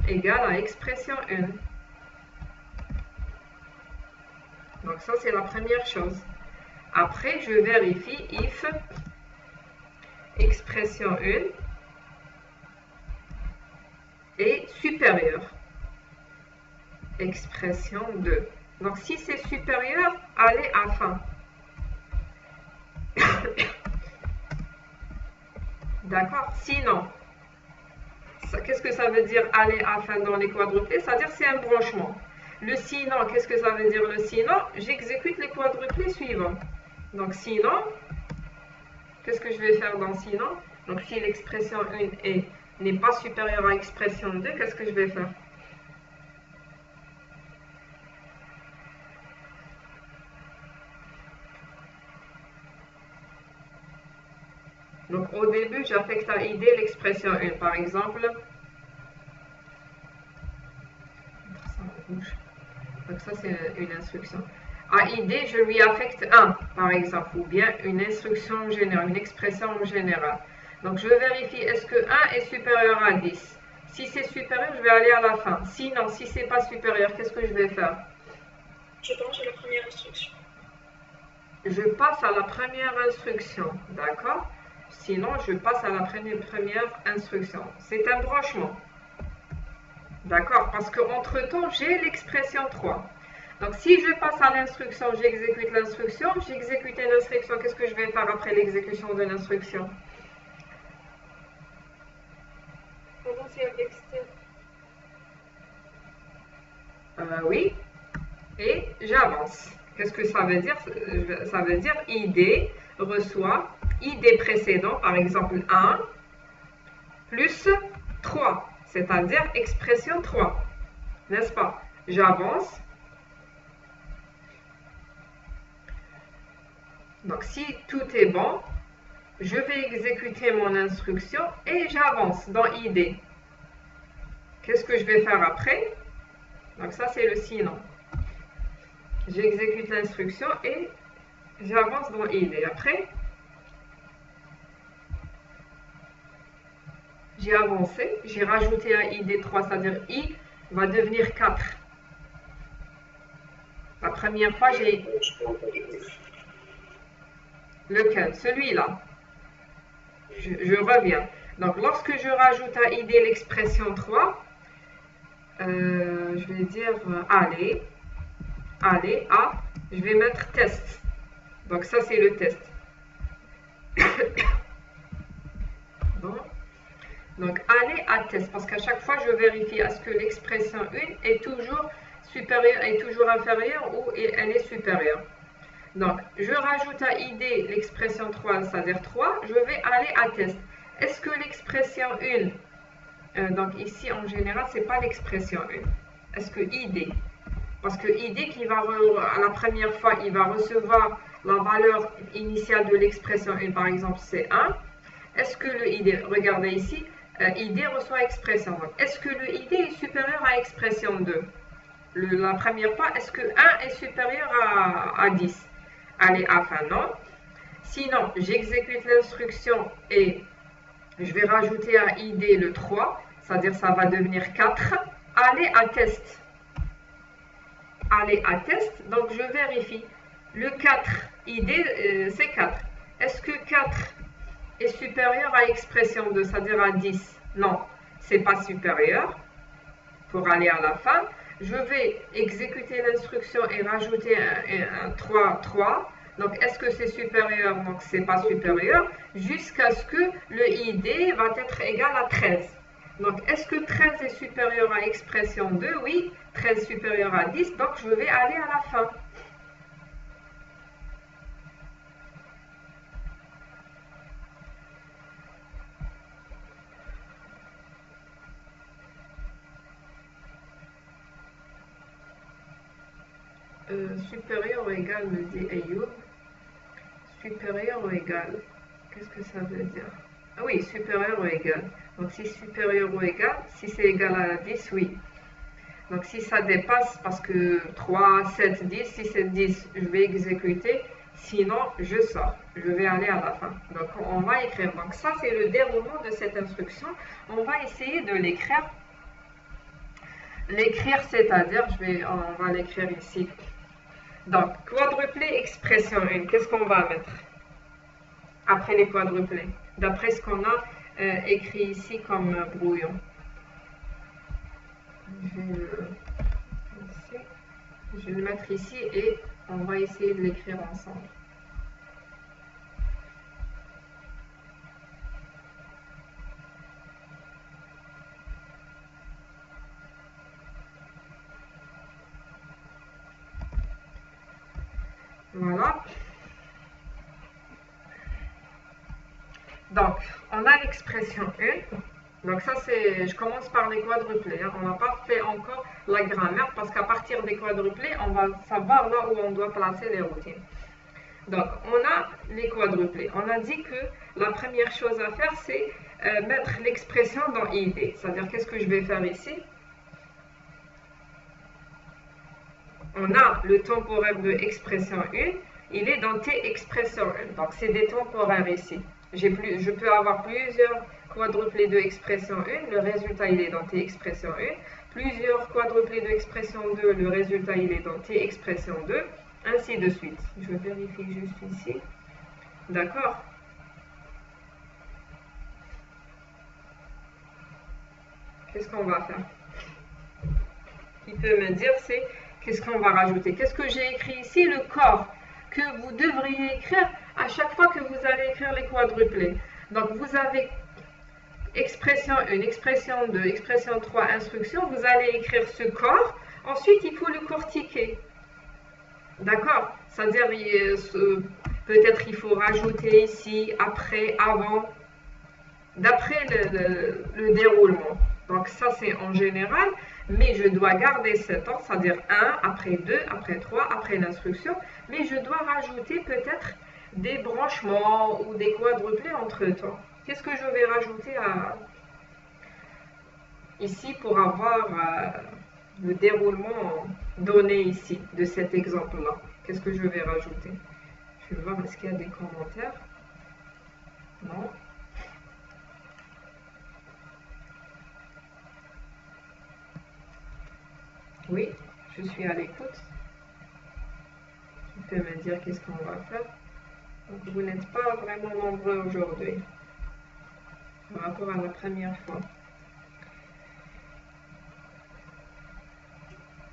égale à expression 1. Donc, ça, c'est la première chose. Après, je vérifie if expression 1 est supérieure. Expression 2. Donc, si c'est supérieur, allez à fin. D'accord? Sinon, qu'est-ce que ça veut dire aller à fin dans les quadruplés? C'est-à-dire c'est un branchement. Le sinon, qu'est-ce que ça veut dire le sinon? J'exécute les quadruplés suivants. Donc sinon, qu'est-ce que je vais faire dans sinon? Donc si l'expression 1 n'est pas supérieure à l'expression 2, qu'est-ce que je vais faire? Donc au début, j'affecte à ID l'expression 1. Par exemple, donc ça c'est une instruction. À ID, je lui affecte 1, par exemple, ou bien une instruction générale, une expression générale. Donc je vérifie, est-ce que 1 est supérieur à 10? Si c'est supérieur, je vais aller à la fin. Sinon, si c'est pas supérieur, qu'est-ce que je vais faire? Je pense à la première instruction. Je passe à la première instruction, d'accord? Sinon, je passe à la première instruction. C'est un branchement. D'accord? Parce qu'entre-temps, j'ai l'expression 3. Donc, si je passe à l'instruction, j'exécute l'instruction. J'exécute l'instruction, qu'est-ce que je vais faire après l'exécution de l'instruction? Avancer avec step. Oui. Et j'avance. Qu'est-ce que ça veut dire? Ça veut dire ID reçoit ID précédent, par exemple 1, plus 3, c'est-à-dire expression 3. N'est-ce pas? J'avance. Donc, si tout est bon, je vais exécuter mon instruction et j'avance dans ID. Qu'est-ce que je vais faire après? Donc, ça, c'est le sinon. J'exécute l'instruction et j'avance dans ID. Après, j'ai avancé, j'ai rajouté un ID 3, c'est-à-dire I va devenir 4. La première fois, j'ai... Lequel? Celui-là. Je reviens. Donc, lorsque je rajoute à ID l'expression 3, je vais dire aller, je vais mettre test. Donc, ça, c'est le test. Bon. Donc, aller à test, parce qu'à chaque fois, je vérifie est-ce que l'expression 1 est toujours supérieure, est toujours inférieure ou elle est supérieure. Donc, je rajoute à ID l'expression 3, c'est-à-dire 3, je vais aller à test. Est-ce que l'expression 1, donc ici en général, ce n'est pas l'expression 1. Est-ce que ID, parce que ID qui va, à la première fois, il va recevoir la valeur initiale de l'expression 1, par exemple, c'est 1. Est-ce que le ID, regardez ici, ID reçoit expression. Est-ce que le ID est supérieur à expression 2? La première fois, est-ce que 1 est supérieur à 10? Allez, à fin, non. Sinon, j'exécute l'instruction et je vais rajouter à ID le 3, c'est-à-dire ça va devenir 4. Allez à test. Allez à test, donc je vérifie. Le 4, ID, c'est 4. Est-ce que 4 est supérieur à expression 2, c'est-à-dire à 10? Non, c'est pas supérieur. Pour aller à la fin, je vais exécuter l'instruction et rajouter un 3. Donc, est-ce que c'est supérieur? Donc, c'est pas supérieur, jusqu'à ce que le ID va être égal à 13. Donc, est-ce que 13 est supérieur à expression 2? Oui, 13 supérieur à 10, donc je vais aller à la fin. Supérieur ou égal, me dit Ayoub. Supérieur ou égal, qu'est-ce que ça veut dire? Ah oui, supérieur ou égal. Donc si supérieur ou égal, si c'est égal à 10, oui. Donc si ça dépasse, parce que 3, 7, 10, si c'est 10, je vais exécuter. Sinon, je sors. Je vais aller à la fin. Donc on va écrire. Donc ça, c'est le déroulement de cette instruction. On va essayer de l'écrire. L'écrire, c'est-à-dire, on va l'écrire ici. Donc, quadruplé expression 1, qu'est-ce qu'on va mettre après les quadruplés? D'après ce qu'on a écrit ici comme brouillon. Je vais le mettre ici et on va essayer de l'écrire ensemble. Voilà. Donc, on a l'expression 1. Donc ça, je commence par les quadruplés. On n'a pas fait encore la grammaire parce qu'à partir des quadruplés, on va savoir là où on doit placer les routines. Donc, on a les quadruplés. On a dit que la première chose à faire, c'est mettre l'expression dans ID. C'est-à-dire, qu'est-ce que je vais faire ici? On a le temporaire de expression 1, il est dans T expression 1. Donc, c'est des temporaires ici. Je peux avoir plusieurs quadruplés de expression 1, le résultat il est dans T expression 1. Plusieurs quadruplés de expression 2, le résultat il est dans T expression 2, ainsi de suite. Je vérifie juste ici. D'accord? Qu'est-ce qu'on va faire? Qui peut me dire, c'est qu'est-ce qu'on va rajouter? Qu'est-ce que j'ai écrit ici? Le corps que vous devriez écrire à chaque fois que vous allez écrire les quadruplés. Donc, vous avez expression 1, expression 2, expression 3, instruction. Vous allez écrire ce corps. Ensuite, il faut le cortiquer. D'accord? C'est-à-dire, peut-être il faut rajouter ici, après, avant, d'après le déroulement. Donc, ça, c'est en général. Mais je dois garder cet ordre, c'est-à-dire 1, après 2, après 3, après l'instruction. Mais je dois rajouter peut-être des branchements ou des quadruplés entre-temps. Qu'est-ce que je vais rajouter ici pour avoir le déroulement donné ici de cet exemple-là? Qu'est-ce que je vais rajouter? Je vais voir, est-ce qu'il y a des commentaires? Non. Oui, je suis à l'écoute. Tu peux me dire qu'est-ce qu'on va faire. Donc, vous n'êtes pas vraiment nombreux aujourd'hui par rapport à la première fois.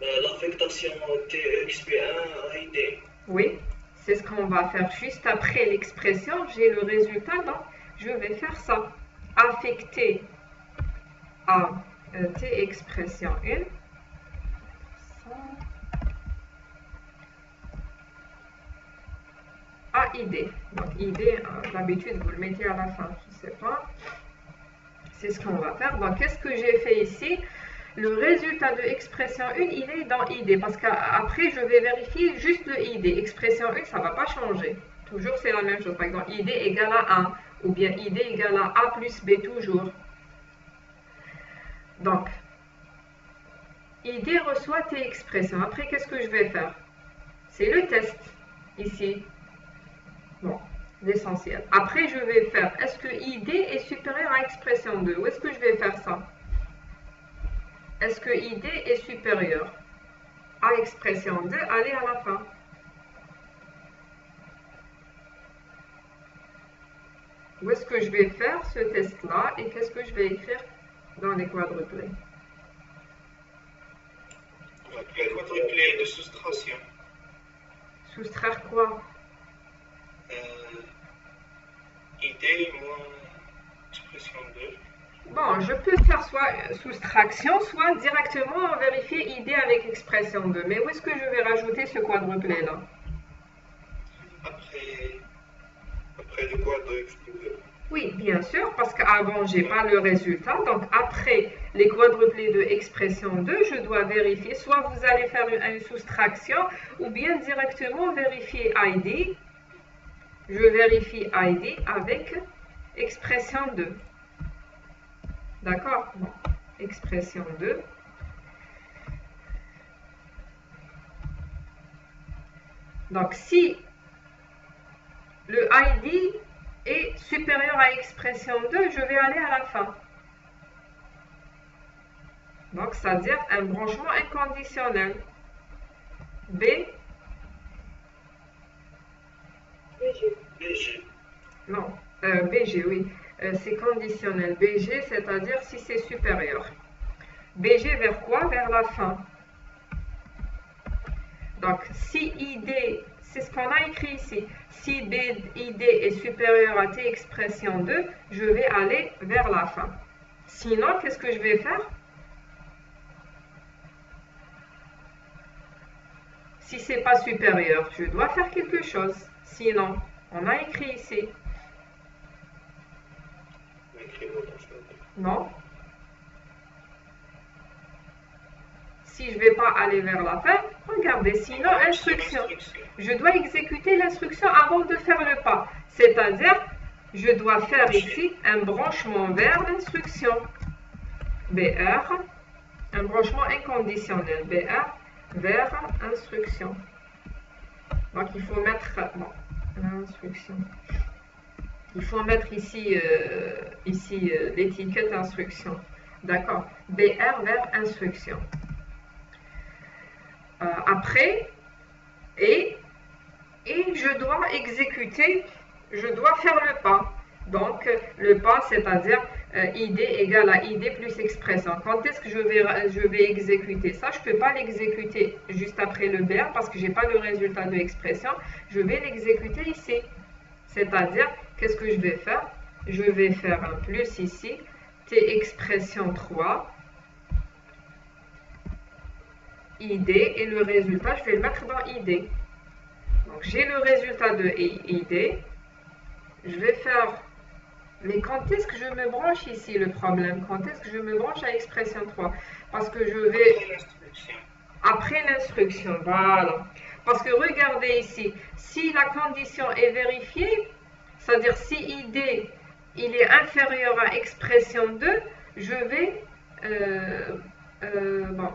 L'affectation TXP1 a été. Oui, c'est ce qu'on va faire juste après l'expression. J'ai le résultat, donc je vais faire ça. Affecter à T expression 1. À ID. Donc ID, d'habitude, vous le mettez à la fin. Je ne sais pas. C'est ce qu'on va faire. Donc, qu'est-ce que j'ai fait ici? Le résultat de expression 1, il est dans ID. Parce qu'après, je vais vérifier juste le ID. Expression 1, ça ne va pas changer. Toujours, c'est la même chose. Par exemple, ID égale à 1. Ou bien ID égale à A plus B toujours. Donc, ID reçoit tes expressions. Après, qu'est-ce que je vais faire? C'est le test, ici. Bon, l'essentiel. Après, je vais faire, est-ce que ID est supérieur à expression 2? Où est-ce que je vais faire ça? Est-ce que ID est supérieur à expression 2? Allez à la fin. Où est-ce que je vais faire ce test-là et qu'est-ce que je vais écrire dans les quadruplés? Les quadruplés de soustraction. Soustraire quoi? ID moins expression 2. Bon, je peux faire soit soustraction, soit directement vérifier ID avec expression 2. Mais où est-ce que je vais rajouter ce quadruplé là? Après le quadruplé 2. Oui, bien sûr, parce qu'avant, je n'ai pas le résultat. Donc, après les quadruplés de expression 2, je dois vérifier. Soit vous allez faire une soustraction, ou bien directement vérifier ID. Je vérifie ID avec expression 2. D'accord? Bon. Expression 2. Donc, si le ID est supérieur à expression 2, je vais aller à la fin. Donc, c'est-à-dire un branchement inconditionnel. BG. Non, BG, oui. C'est conditionnel. BG, c'est-à-dire si c'est supérieur. BG vers quoi? Vers la fin. Donc, si ID, c'est ce qu'on a écrit ici. Si ID est supérieur à T expression 2, je vais aller vers la fin. Sinon, qu'est-ce que je vais faire? Si ce n'est pas supérieur, je dois faire quelque chose. Sinon, on a écrit ici. Non. Si je ne vais pas aller vers la fin, regardez, sinon, instruction. Je dois exécuter l'instruction avant de faire le pas. C'est-à-dire, je dois faire ici un branchement vers l'instruction. BR, un branchement inconditionnel. BR vers instruction. Donc, il faut mettre l'instruction. Il faut mettre ici, l'étiquette instruction. D'accord. BR vers instruction. Après, et je dois exécuter, je dois faire le pas. Donc, le pas, c'est-à-dire ID égale à ID plus expression. Quand est-ce que je vais exécuter ça? Je ne peux pas l'exécuter juste après le BR parce que je n'ai pas le résultat de l'expression. Je vais l'exécuter ici. C'est-à-dire, qu'est-ce que je vais faire? Je vais faire un plus ici, T expression 3, ID, et le résultat, je vais le mettre dans ID. Donc, j'ai le résultat de ID. Je vais faire... Mais quand est-ce que je me branche ici, le problème? Quand est-ce que je me branche à expression 3? Parce que je vais... Après l'instruction, voilà. Parce que regardez ici, si la condition est vérifiée, c'est-à-dire si ID il est inférieur à expression 2, je vais... bon,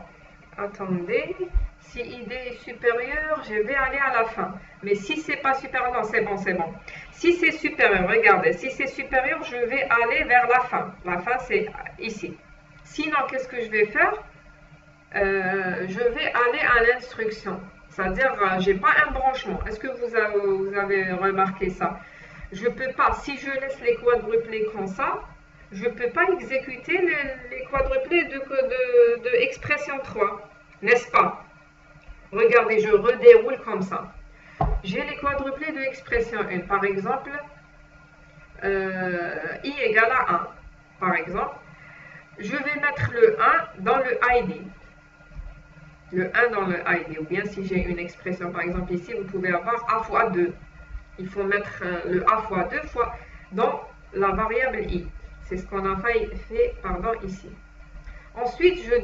attendez. Si ID est supérieur, je vais aller à la fin. Mais si c'est pas supérieur, non, c'est bon, c'est bon. Si c'est supérieur, regardez, si c'est supérieur, je vais aller vers la fin. La fin, c'est ici. Sinon, qu'est-ce que je vais faire? Je vais aller à l'instruction. C'est-à-dire, je n'ai pas un branchement. Est-ce que vous avez remarqué ça? Je ne peux pas, si je laisse les quadruplés comme ça, je ne peux pas exécuter les quadruplés de expression 3. N'est-ce pas? Regardez, je redéroule comme ça. J'ai les quadruplés de expression 1. Par exemple, I égale à 1. Par exemple, je vais mettre le 1 dans le ID. Le 1 dans le ID. Ou bien si j'ai une expression, par exemple ici, vous pouvez avoir A fois 2. Il faut mettre le A fois 2 fois dans la variable I. C'est ce qu'on a fait ici. Ensuite, je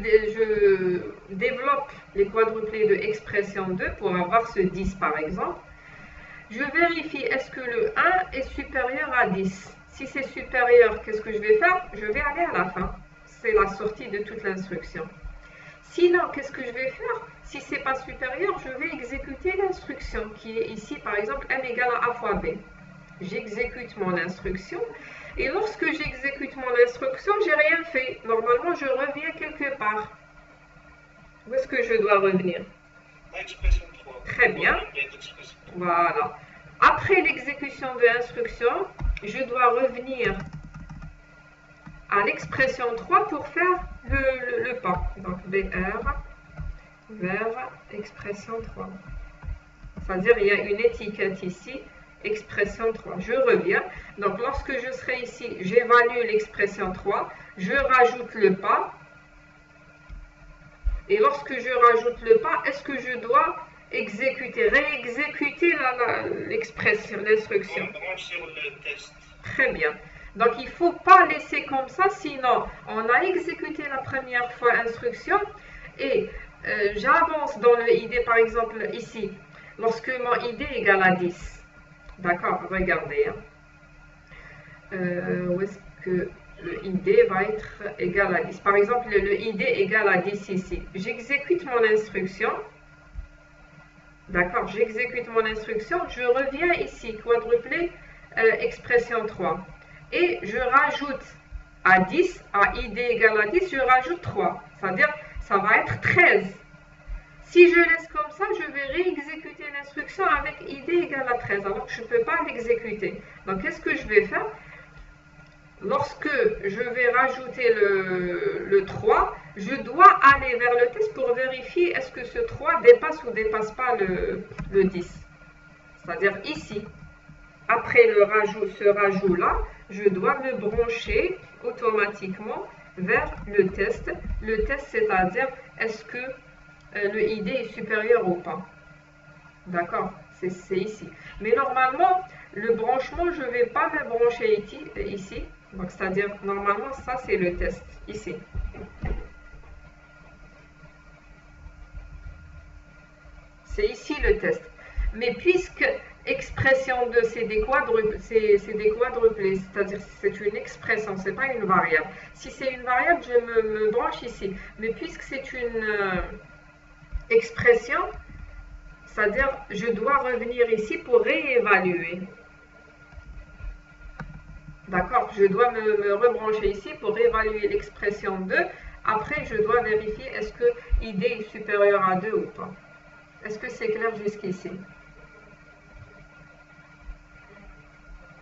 développe les quadruplés de expression 2 pour avoir ce 10 par exemple. Je vérifie est-ce que le 1 est supérieur à 10. Si c'est supérieur, qu'est-ce que je vais faire? Je vais aller à la fin. C'est la sortie de toute l'instruction. Sinon, qu'est-ce que je vais faire? Si ce n'est pas supérieur, je vais exécuter l'instruction qui est ici, par exemple, n égale à A fois B. J'exécute mon instruction. Et lorsque j'exécute mon instruction, j'ai rien fait. Normalement, je reviens quelque part. Où est-ce que je dois revenir? Expression 3. Très bien. Voilà. Après l'exécution de l'instruction, je dois revenir à l'expression 3 pour faire le pas. Donc, BR vers expression 3. C'est-à-dire, il y a une étiquette ici expression 3. Je reviens. Donc, lorsque je serai ici, j'évalue l'expression 3. Je rajoute le pas. Et lorsque je rajoute le pas, est-ce que je dois réexécuter l'expression, l'instruction? On branche sur le test. Très bien. Donc, il ne faut pas laisser comme ça, sinon, on a exécuté la première fois l'instruction et j'avance dans le ID, par exemple, ici, lorsque mon ID est égal à 10. D'accord, regardez. Où est-ce que le ID va être égal à 10? Par exemple, le ID est égal à 10 ici. J'exécute mon instruction. D'accord, j'exécute mon instruction. Je reviens ici, quadruplé, expression 3. Et je rajoute à 10, à ID égal à 10, je rajoute 3. C'est-à-dire, ça va être 13. Si je laisse comme ça, je vais réexécuter l'instruction avec ID égale à 13, alors que je ne peux pas l'exécuter. Donc, qu'est-ce que je vais faire? Lorsque je vais rajouter le 3, je dois aller vers le test pour vérifier est-ce que ce 3 dépasse ou dépasse pas le 10. C'est-à-dire ici, après ce rajout-là, je dois me brancher automatiquement vers le test. Le test, c'est-à-dire est-ce que le ID est supérieur ou pas. D'accord, c'est ici. Mais normalement, le branchement, je ne vais pas me brancher ici. Donc, c'est-à-dire, normalement, ça, c'est le test, ici. C'est ici le test. Mais puisque expression 2, c'est des quadruplés, c'est-à-dire c'est une expression, ce n'est pas une variable. Si c'est une variable, je me branche ici. Mais puisque c'est une expression, c'est-à-dire je dois revenir ici pour réévaluer. D'accord, je dois me rebrancher ici pour évaluer l'expression 2. Après, je dois vérifier est-ce que ID est supérieur à 2 ou pas. Est-ce que c'est clair jusqu'ici?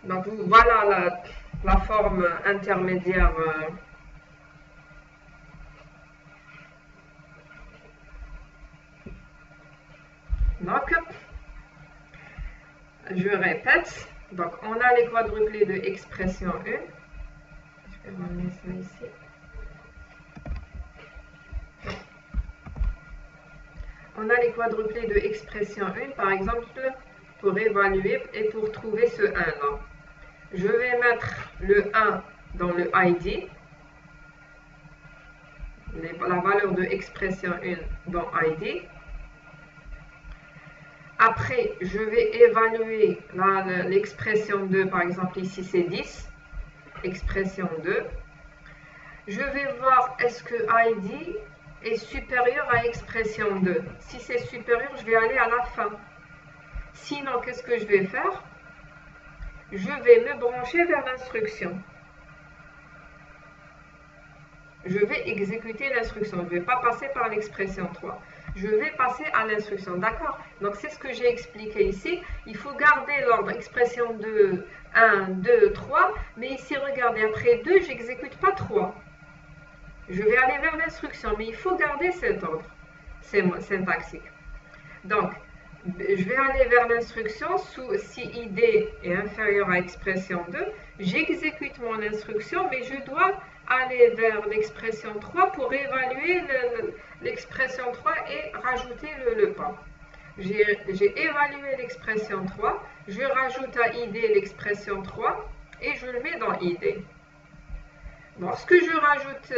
Donc, voilà la forme intermédiaire. Donc, je répète. Donc, on a les quadruplés de expression 1. Je vais mettre ça ici. On a les quadruplés de expression 1, par exemple, pour évaluer et pour trouver ce 1-là. Je vais mettre le 1 dans le ID, la valeur de expression 1 dans ID. Après, je vais évaluer l'expression 2, par exemple ici c'est 10, expression 2. Je vais voir est-ce que ID est supérieur à expression 2. Si c'est supérieur, je vais aller à la fin. Sinon, qu'est-ce que je vais faire? Je vais me brancher vers l'instruction. Je vais exécuter l'instruction. Je ne vais pas passer par l'expression 3. Je vais passer à l'instruction. D'accord? Donc, c'est ce que j'ai expliqué ici. Il faut garder l'ordre expression 2, 1, 2, 3. Mais ici, regardez, après 2, je n'exécute pas 3. Je vais aller vers l'instruction. Mais il faut garder cet ordre. C'est syntaxique. Donc, je vais aller vers l'instruction. Si ID est inférieur à expression 2, j'exécute mon instruction, mais je dois aller vers l'expression 3 pour évaluer l'expression 3 et rajouter le pas. J'ai évalué l'expression 3, je rajoute à ID l'expression 3 et je le mets dans ID. Lorsque je rajoute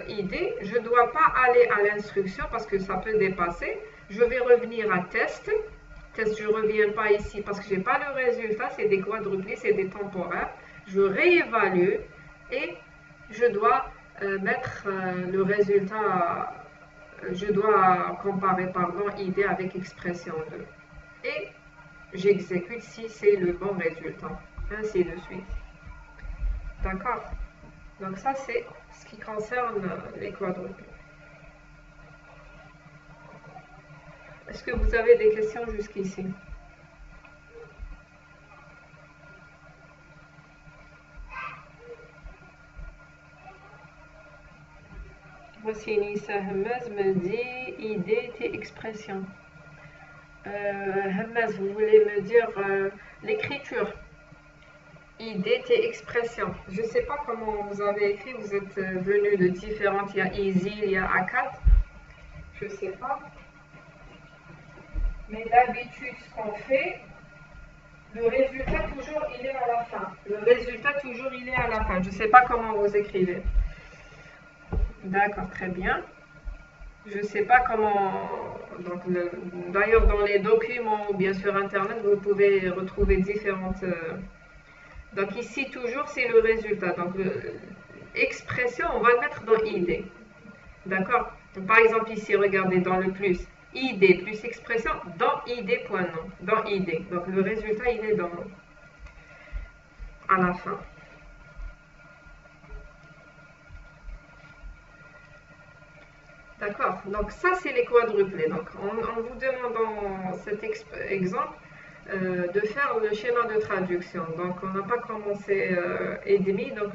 ID, je ne dois pas aller à l'instruction parce que ça peut dépasser. Je vais revenir à test. Test, je ne reviens pas ici parce que je n'ai pas le résultat, c'est des quadruplés, c'est des temporaires. Je réévalue et je dois mettre le résultat, je dois comparer ID avec expression 2. Et j'exécute si c'est le bon résultat, ainsi de suite. D'accord? Donc ça, c'est ce qui concerne les quadruplés. Est-ce que vous avez des questions jusqu'ici? Voici Nissa Hamaz me dit ID et expression. Hammaz, vous voulez me dire l'écriture. ID, T, expression. Je ne sais pas comment vous avez écrit, vous êtes venu de différentes, il y a easy, il y a A4. Je ne sais pas. Mais d'habitude, ce qu'on fait, le résultat toujours il est à la fin. Le résultat toujours il est à la fin. Je ne sais pas comment vous écrivez. D'accord, très bien. Je ne sais pas comment. Donc, d'ailleurs, dans les documents ou bien sur Internet, vous pouvez retrouver différentes. Donc ici toujours c'est le résultat. Donc expression, on va le mettre dans ID. D'accord? Par exemple ici, regardez dans le plus. ID plus expression dans ID.nom. Dans ID. Donc le résultat il est dans à la fin. D'accord? Donc ça c'est les quadruplés. Donc en vous demandant cet exemple, de faire le schéma de traduction. Donc on n'a pas commencé et demi, donc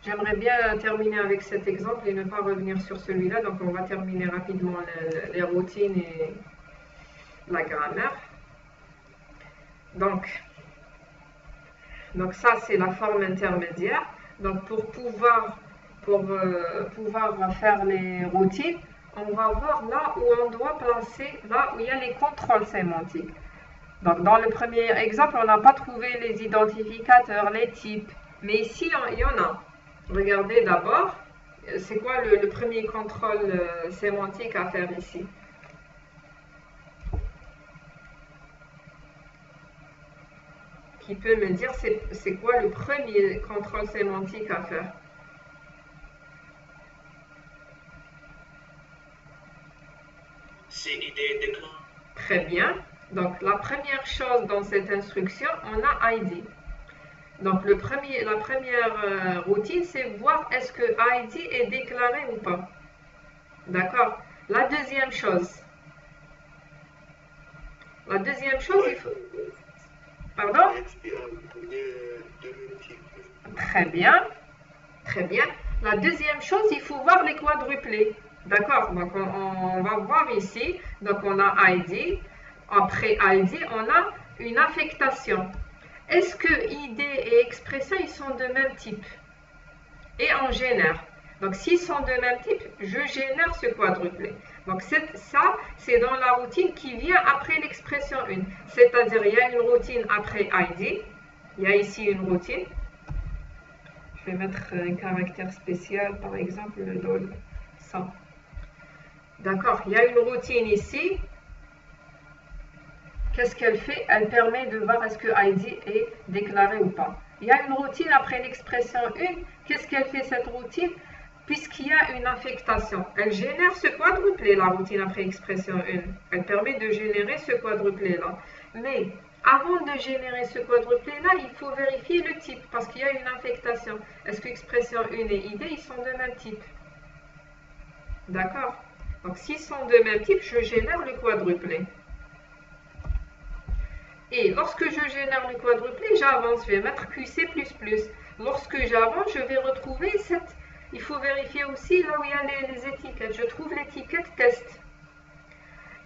j'aimerais bien terminer avec cet exemple et ne pas revenir sur celui-là. Donc on va terminer rapidement les routines et la grammaire. Donc ça c'est la forme intermédiaire. Donc pour pouvoir faire les routines, on va voir là où on doit placer, là où il y a les contrôles sémantiques. Donc, dans le premier exemple, on n'a pas trouvé les identificateurs, les types. Mais ici, il y en a. Regardez d'abord, c'est quoi le premier contrôle sémantique à faire ici? Qui peut me dire c'est quoi le premier contrôle sémantique à faire? C'est idée déclenche. Très bien. Donc, la première chose dans cette instruction, on a ID. Donc, la première routine, c'est voir est-ce que ID est déclaré ou pas. D'accord? La deuxième chose, il faut... Pardon? Très bien. Très bien. La deuxième chose, il faut voir les quadruplés. D'accord? Donc, on va voir ici. Donc, on a ID. Après ID, on a une affectation. Est-ce que ID et expression, ils sont de même type? Et on génère. Donc, s'ils sont de même type, je génère ce quadruplé. Donc, ça, c'est dans la routine qui vient après l'expression 1. C'est-à-dire, il y a une routine après ID. Il y a ici une routine. Je vais mettre un caractère spécial, par exemple, le DOL 100. D'accord, il y a une routine ici. Qu'est-ce qu'elle fait? Elle permet de voir est-ce que ID est déclaré ou pas. Il y a une routine après l'expression 1. Qu'est-ce qu'elle fait cette routine? Puisqu'il y a une affectation. Elle génère ce quadruplé, la routine après expression 1. Elle permet de générer ce quadruplé-là. Mais avant de générer ce quadruplé-là, il faut vérifier le type parce qu'il y a une affectation. Est-ce que expression 1 et ID, ils sont de même type? D'accord? Donc, s'ils sont de même type, je génère le quadruplé. Et lorsque je génère le quadruplé, j'avance. Je vais mettre QC++. Lorsque j'avance, je vais retrouver cette... Il faut vérifier aussi là où il y a les étiquettes. Je trouve l'étiquette test.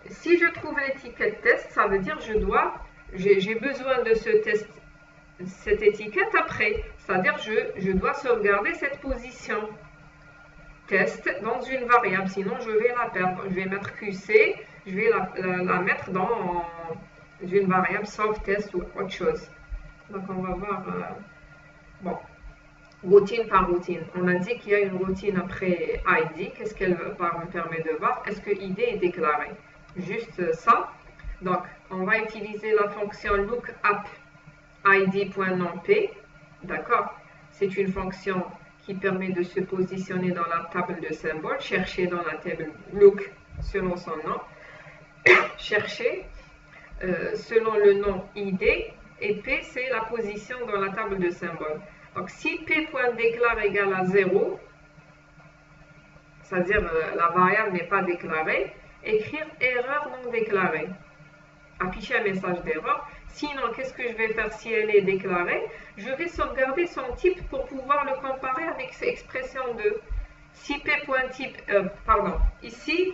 Si je trouve l'étiquette test, ça veut dire j'ai besoin de cette étiquette après. C'est-à-dire je dois sauvegarder cette position test dans une variable. Sinon, je vais la perdre. Je vais mettre QC. Je vais la mettre dans une variable sauf test ou autre chose. Donc, on va voir... bon. Routine par routine. On a dit qu'il y a une routine après ID. Qu'est-ce qu'elle me permet de voir? Est-ce que ID est déclaré? Juste ça. Donc, on va utiliser la fonction lookup id.nomp. D'accord? C'est une fonction qui permet de se positionner dans la table de symboles. Chercher dans la table look selon son nom. Chercher selon le nom ID. Et P, c'est la position dans la table de symboles. Donc, si P.déclare égale à 0, c'est-à-dire la variable n'est pas déclarée, écrire erreur non déclarée. Afficher un message d'erreur. Sinon, qu'est-ce que je vais faire si elle est déclarée? Je vais sauvegarder son type pour pouvoir le comparer avec expression 2. Si P.type, ici,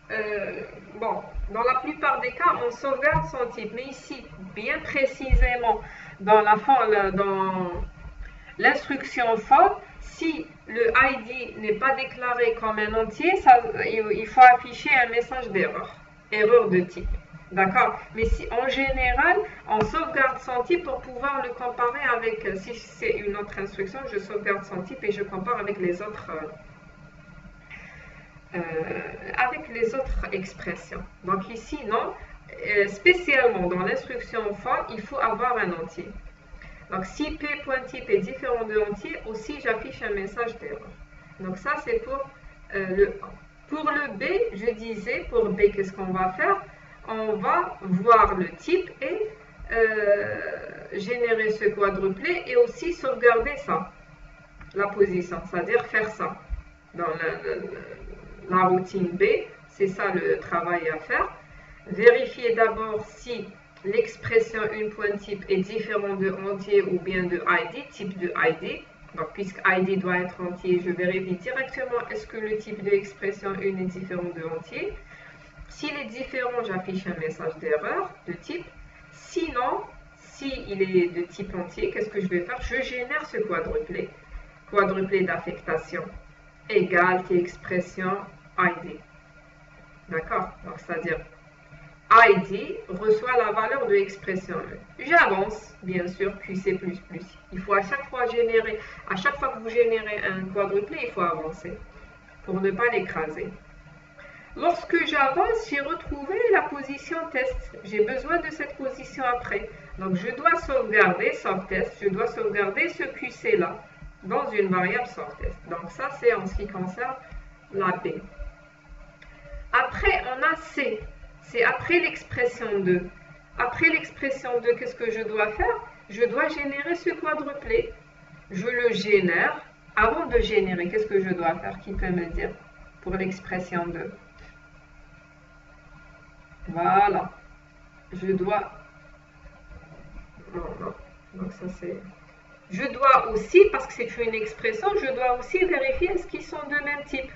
bon, dans la plupart des cas, on sauvegarde son type. Mais ici, bien précisément, dans l'instruction for, si le ID n'est pas déclaré comme un entier, il faut afficher un message d'erreur, erreur de type. D'accord? Mais si en général, on sauvegarde son type pour pouvoir le comparer avec, si c'est une autre instruction, je sauvegarde son type et je compare avec les autres expressions. Donc ici, non. Spécialement dans l'instruction for, il faut avoir un entier. Donc si p.type est différent de entier, aussi j'affiche un message d'erreur. Donc ça c'est pour le A. Pour le B, je disais, pour B, qu'est-ce qu'on va faire? On va voir le type et générer ce quadruplé et aussi sauvegarder ça, la position, c'est-à-dire faire ça. Dans la routine B, c'est ça le travail à faire. Vérifier d'abord si l'expression une.type est différente de entier ou bien de ID, type de ID. Donc, puisque ID doit être entier, je vérifie directement est-ce que le type de l'expression une est différent de entier. S'il est différent, j'affiche un message d'erreur de type. Sinon, s'il est de type entier, qu'est-ce que je vais faire? Je génère ce quadruplé. Quadruplé d'affectation égale expression ID. D'accord? Donc, c'est-à-dire ID reçoit la valeur de l'expression E. J'avance, bien sûr, QC++. Il faut à chaque fois que vous générez un quadruplé, il faut avancer pour ne pas l'écraser. Lorsque j'avance, j'ai retrouvé la position test. J'ai besoin de cette position après. Donc, je dois sauvegarder SoftTest. Je dois sauvegarder ce QC-là dans une variable SoftTest. Donc, ça, c'est en ce qui concerne la B. Après, on a C. C'est après l'expression 2. Après l'expression 2, qu'est-ce que je dois faire? Je dois générer ce quadruplé. Je le génère. Avant de générer, qu'est-ce que je dois faire? Qui peut me dire pour l'expression 2? Voilà. Je dois... Non. Donc ça c'est... Je dois aussi, parce que c'est une expression, je dois aussi vérifier est-ce qu'ils sont de même type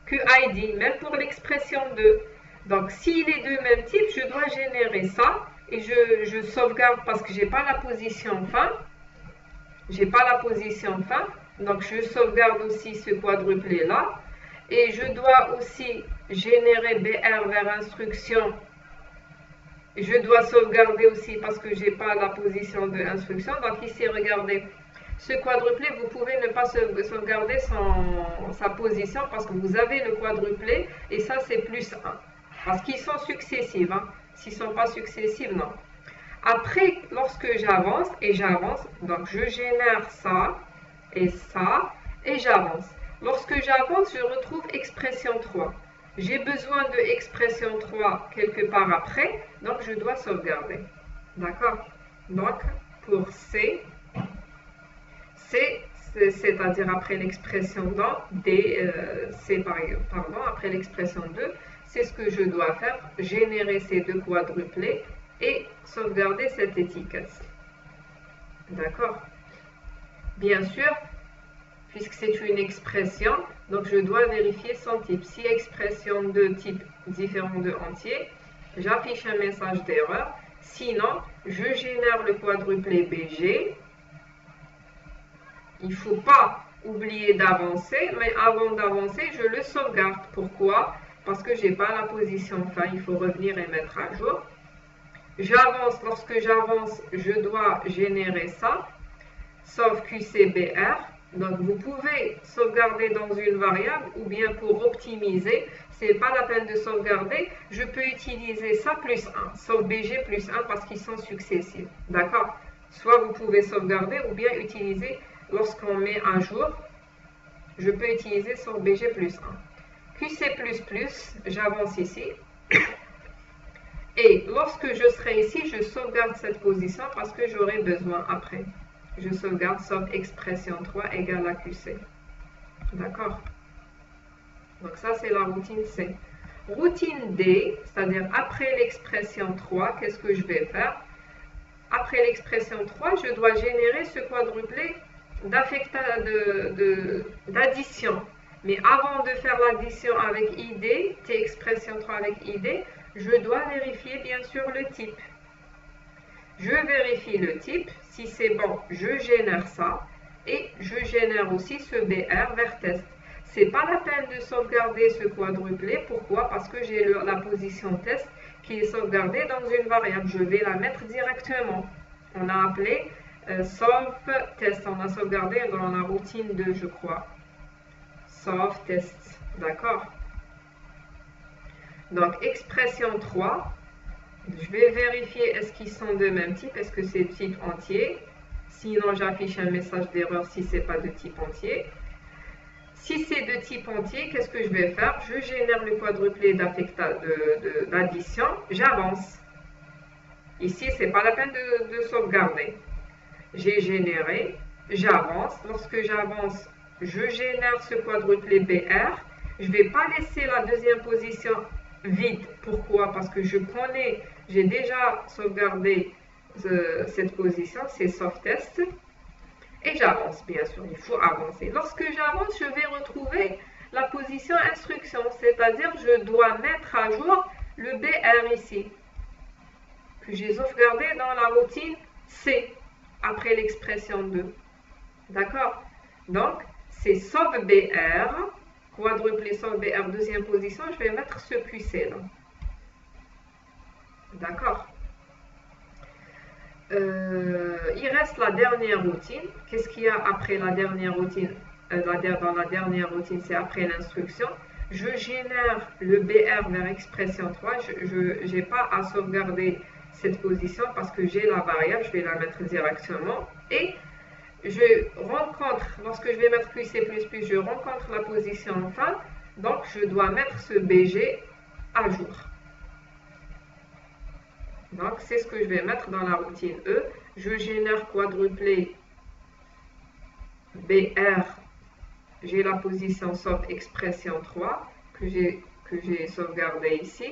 que ID, même pour l'expression 2. Donc, s'il est de même type, je dois générer ça et je sauvegarde parce que je n'ai pas la position fin. Donc, je sauvegarde aussi ce quadruplé-là. Et je dois aussi générer BR vers instruction. Je dois sauvegarder aussi parce que je n'ai pas la position de instruction. Donc, ici, regardez. Ce quadruplé, vous pouvez ne pas sauvegarder sa position parce que vous avez le quadruplé et ça, c'est plus 1. Parce qu'ils sont successifs. Hein. S'ils ne sont pas successifs, non. Après, lorsque j'avance, donc je génère ça, et j'avance. Lorsque j'avance, je retrouve expression 3. J'ai besoin de expression 3 quelque part après, donc je dois sauvegarder. D'accord? Donc, pour C, c'est-à-dire après l'expression dans D, après l'expression 2, c'est ce que je dois faire, générer ces deux quadruplés et sauvegarder cette étiquette. D'accord? Bien sûr, puisque c'est une expression, donc je dois vérifier son type. Si expression de type différent de entier, j'affiche un message d'erreur. Sinon, je génère le quadruplé BG. Il ne faut pas oublier d'avancer, mais avant d'avancer, je le sauvegarde. Pourquoi? Parce que je n'ai pas la position fin, il faut revenir et mettre à jour. J'avance, lorsque j'avance, je dois générer ça, sauf QCBR. Donc, vous pouvez sauvegarder dans une variable ou bien pour optimiser, ce n'est pas la peine de sauvegarder. Je peux utiliser ça plus 1, sauf BG plus 1 parce qu'ils sont successifs. D'accord? Soit vous pouvez sauvegarder ou bien utiliser, lorsqu'on met à jour, je peux utiliser sauf BG plus 1. QC++, j'avance ici. Et lorsque je serai ici, je sauvegarde cette position parce que j'aurai besoin après. Je sauvegarde sauf expression 3 égale à QC. D'accord? Donc ça, c'est la routine C. Routine D, c'est-à-dire après l'expression 3, qu'est-ce que je vais faire? Après l'expression 3, je dois générer ce quadruplé d'addition. Mais avant de faire l'addition avec ID, T expression 3 avec ID, je dois vérifier bien sûr le type. Je vérifie le type. Si c'est bon, je génère ça. Et je génère aussi ce BR vers test. C'est pas la peine de sauvegarder ce quadruplé. Pourquoi? Parce que j'ai la position test qui est sauvegardée dans une variable. Je vais la mettre directement. On a appelé sauve test. On a sauvegardé dans la routine 2, je crois. Sauve test. D'accord? Donc, expression 3. Je vais vérifier est-ce qu'ils sont de même type. Est-ce que c'est type entier? Sinon, j'affiche un message d'erreur si ce n'est pas de type entier. Si c'est de type entier, qu'est-ce que je vais faire? Je génère le quadruplé d'addition, j'avance. Ici, ce n'est pas la peine de sauvegarder. J'ai généré, j'avance. Lorsque j'avance, je génère ce quadruplé BR. Je ne vais pas laisser la deuxième position vide. Pourquoi? Parce que je connais, j'ai déjà sauvegardé cette position, c'est sauf test. Et j'avance, bien sûr, il faut avancer. Lorsque j'avance, je vais retrouver la position instruction, c'est-à-dire je dois mettre à jour le BR ici, que j'ai sauvegardé dans la routine C, après l'expression 2. D'accord? Donc, c'est sauve BR, quadruplé sauve BR, deuxième position, je vais mettre ce QC là. D'accord? Il reste la dernière routine. Qu'est-ce qu'il y a après la dernière routine? Dans la dernière routine, c'est après l'instruction. Je génère le BR vers expression 3. Je n'ai pas à sauvegarder cette position parce que j'ai la variable. Je vais la mettre directement. Et je rencontre, lorsque je vais mettre QC++, je rencontre la position en fin. Donc, je dois mettre ce BG à jour. Donc, c'est ce que je vais mettre dans la routine E. Je génère quadruplé BR. J'ai la position sauf expression 3 que j'ai sauvegardée ici.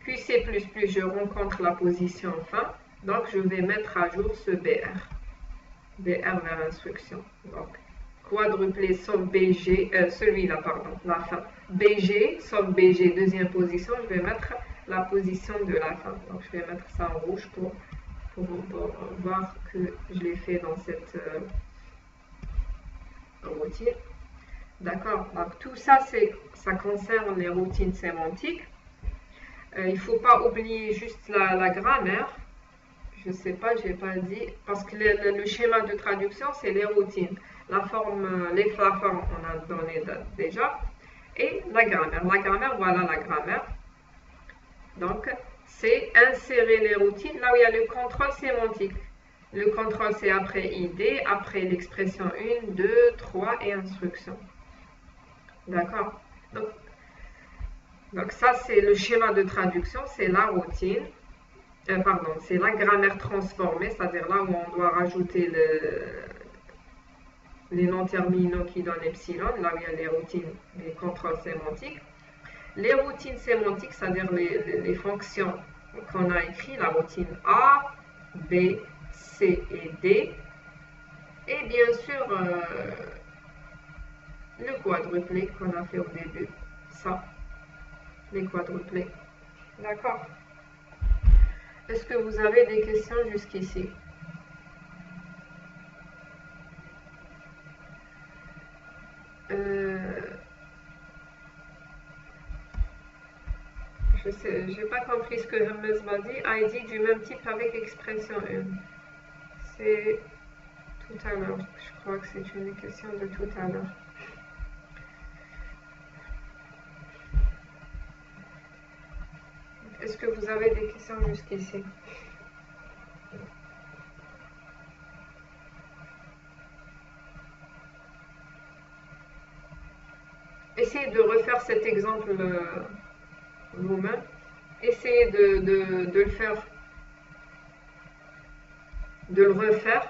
QC++, je rencontre la position fin. Donc, je vais mettre à jour ce BR. BR vers instruction. Donc, quadruplé sauf BG, celui-là, pardon, la fin. BG, sauf BG, deuxième position, je vais mettre la position de la fin. Donc, je vais mettre ça en rouge pour voir que je l'ai fait dans cette routine. D'accord? Donc, tout ça, ça concerne les routines sémantiques. Il ne faut pas oublier juste la grammaire. Je ne sais pas, je n'ai pas dit. Parce que le schéma de traduction, c'est les routines. La forme, les formes, on a donné déjà. Et la grammaire. La grammaire, voilà la grammaire. Donc, c'est insérer les routines là où il y a le contrôle sémantique. Le contrôle, c'est après ID, après l'expression 1, 2, 3 et instruction. D'accord? Donc, ça, c'est le schéma de traduction, c'est la routine. Pardon, c'est la grammaire transformée, c'est-à-dire là où on doit rajouter les noms terminaux qui donnent epsilon, là où il y a les routines, les contrôles sémantiques. Les routines sémantiques, c'est-à-dire les fonctions qu'on a écrites, la routine A, B, C et D. Et bien sûr, le quadruplé qu'on a fait au début. Ça, les quadruplés. D'accord? Est-ce que vous avez des questions jusqu'ici? Je n'ai pas compris ce que Hermès m'a dit. ID du même type avec expression 1. C'est tout à l'heure. Je crois que c'est une question de tout à l'heure. Est-ce que vous avez des questions jusqu'ici? Essayez de refaire cet exemple vous-même. Essayez de le faire, de le refaire.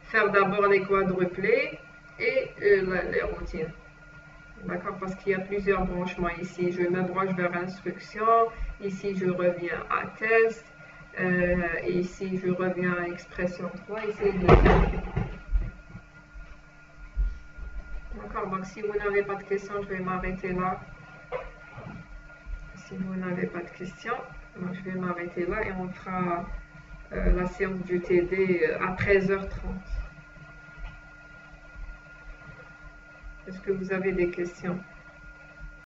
Faire d'abord les quadruplés et les routines. D'accord? Parce qu'il y a plusieurs branchements ici. Je me branche vers instruction. Ici, je reviens à test. Et ici, je reviens à expression 3. Essayez de le faire. D'accord? Donc, Donc, si vous n'avez pas de questions, je vais m'arrêter là. Si vous n'avez pas de questions, donc je vais m'arrêter là et on fera la séance du TD à 13h30. Est-ce que vous avez des questions?